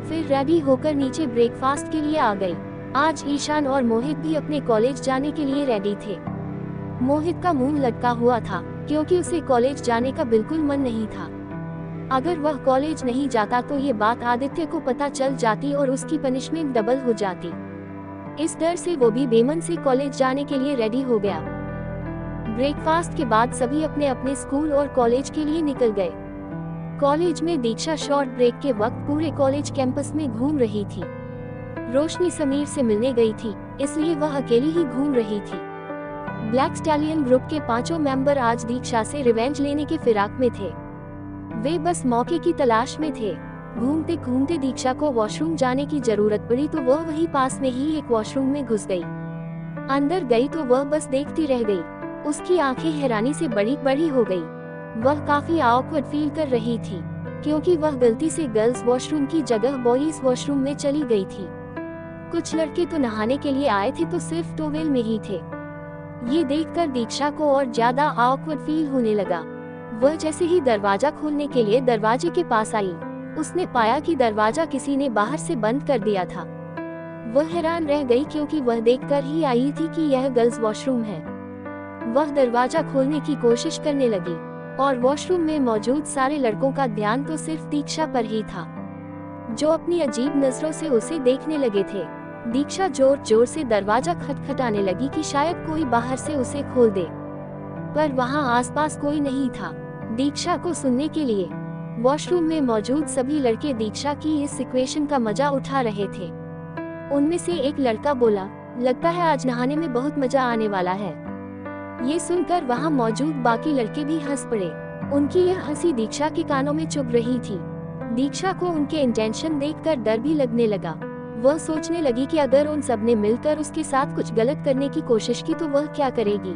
फिर रेडी होकर नीचे ब्रेकफास्ट के लिए आ गई। आज ईशान और मोहित भी अपने कॉलेज जाने के लिए रेडी थे। मोहित का मुंह लटका हुआ था क्योंकि उसे कॉलेज जाने का बिल्कुल मन नहीं था। अगर वह कॉलेज नहीं जाता तो ये बात आदित्य को पता चल जाती और उसकी पनिशमेंट डबल हो जाती। इस डर से वो भी बेमन से कॉलेज जाने के लिए रेडी हो गया। ब्रेकफास्ट के बाद सभी अपने अपने स्कूल और कॉलेज के लिए निकल गए। कॉलेज में दीक्षा शॉर्ट ब्रेक के वक्त पूरे कॉलेज कैंपस में घूम रही थी। रोशनी समीर से मिलने गई थी, इसलिए वह अकेली ही घूम रही थी। ब्लैक स्टैलियन ग्रुप के 5 मेंबर आज दीक्षा से रिवेंज लेने के फिराक में थे। वे बस मौके की तलाश में थे। घूमते घूमते दीक्षा को वॉशरूम जाने की जरूरत पड़ी तो वह वहीं पास में ही एक वॉशरूम में घुस गई। अंदर गई तो वह बस देखती रह गई। उसकी आंखें हैरानी से बड़ी बड़ी हो गई। वह काफी ऑकवर्ड फील कर रही थी क्योंकि वह गलती से गर्ल्स वॉशरूम की जगह बॉयज वॉशरूम में चली गई थी। कुछ लड़के तो नहाने के लिए आए थे तो सिर्फ टॉवेल में ही थे। ये देखकर दीक्षा को और ज्यादा ऑकवर्ड फील होने लगा। वह जैसे ही दरवाजा खोलने के लिए दरवाजे के पास आई, उसने पाया कि दरवाजा किसी ने बाहर से बंद कर दिया था। वह हैरान रह गई क्योंकि वह देखकर ही आई थी कि यह गर्ल्स वॉशरूम है। वह दरवाजा खोलने की कोशिश करने लगी और वॉशरूम में मौजूद सारे लड़कों का ध्यान तो सिर्फ दीक्षा पर ही था, जो अपनी अजीब नजरों से उसे देखने लगे थे। दीक्षा जोर जोर से दरवाजा खटखटाने लगी कि शायद कोई बाहर से उसे खोल दे, पर वहां आसपास कोई नहीं था दीक्षा को सुनने के लिए। वॉशरूम में मौजूद सभी लड़के दीक्षा की इस सिचुएशन का मजा उठा रहे थे। उनमें से एक लड़का बोला, लगता है आज नहाने में बहुत मजा आने वाला है। ये सुनकर वहां मौजूद बाकी लड़के भी हंस पड़े। उनकी यह हंसी दीक्षा के कानों में चुभ रही थी। दीक्षा को उनके इंटेंशन देखकर डर भी लगने लगा। वह सोचने लगी कि अगर उन सब ने मिलकर उसके साथ कुछ गलत करने की कोशिश की तो वह क्या करेगी।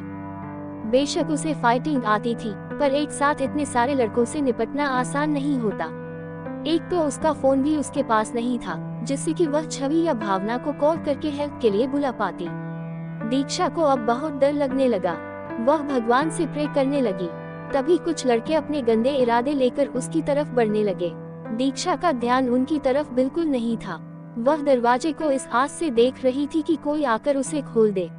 बेशक उसे फाइटिंग आती थी, पर एक साथ इतने सारे लड़कों से निपटना आसान नहीं होता। एक तो उसका फोन भी उसके पास नहीं था, जिससे कि वह छवि या भावना को कॉल करके हेल्प के लिए बुला पाती। दीक्षा को अब बहुत डर लगने लगा। वह भगवान से प्रे करने लगी। तभी कुछ लड़के अपने गंदे इरादे लेकर उसकी तरफ बढ़ने लगे। दीक्षा का ध्यान उनकी तरफ बिल्कुल नहीं था। वह दरवाजे को इस आस से देख रही थी कि कोई आकर उसे खोल दे।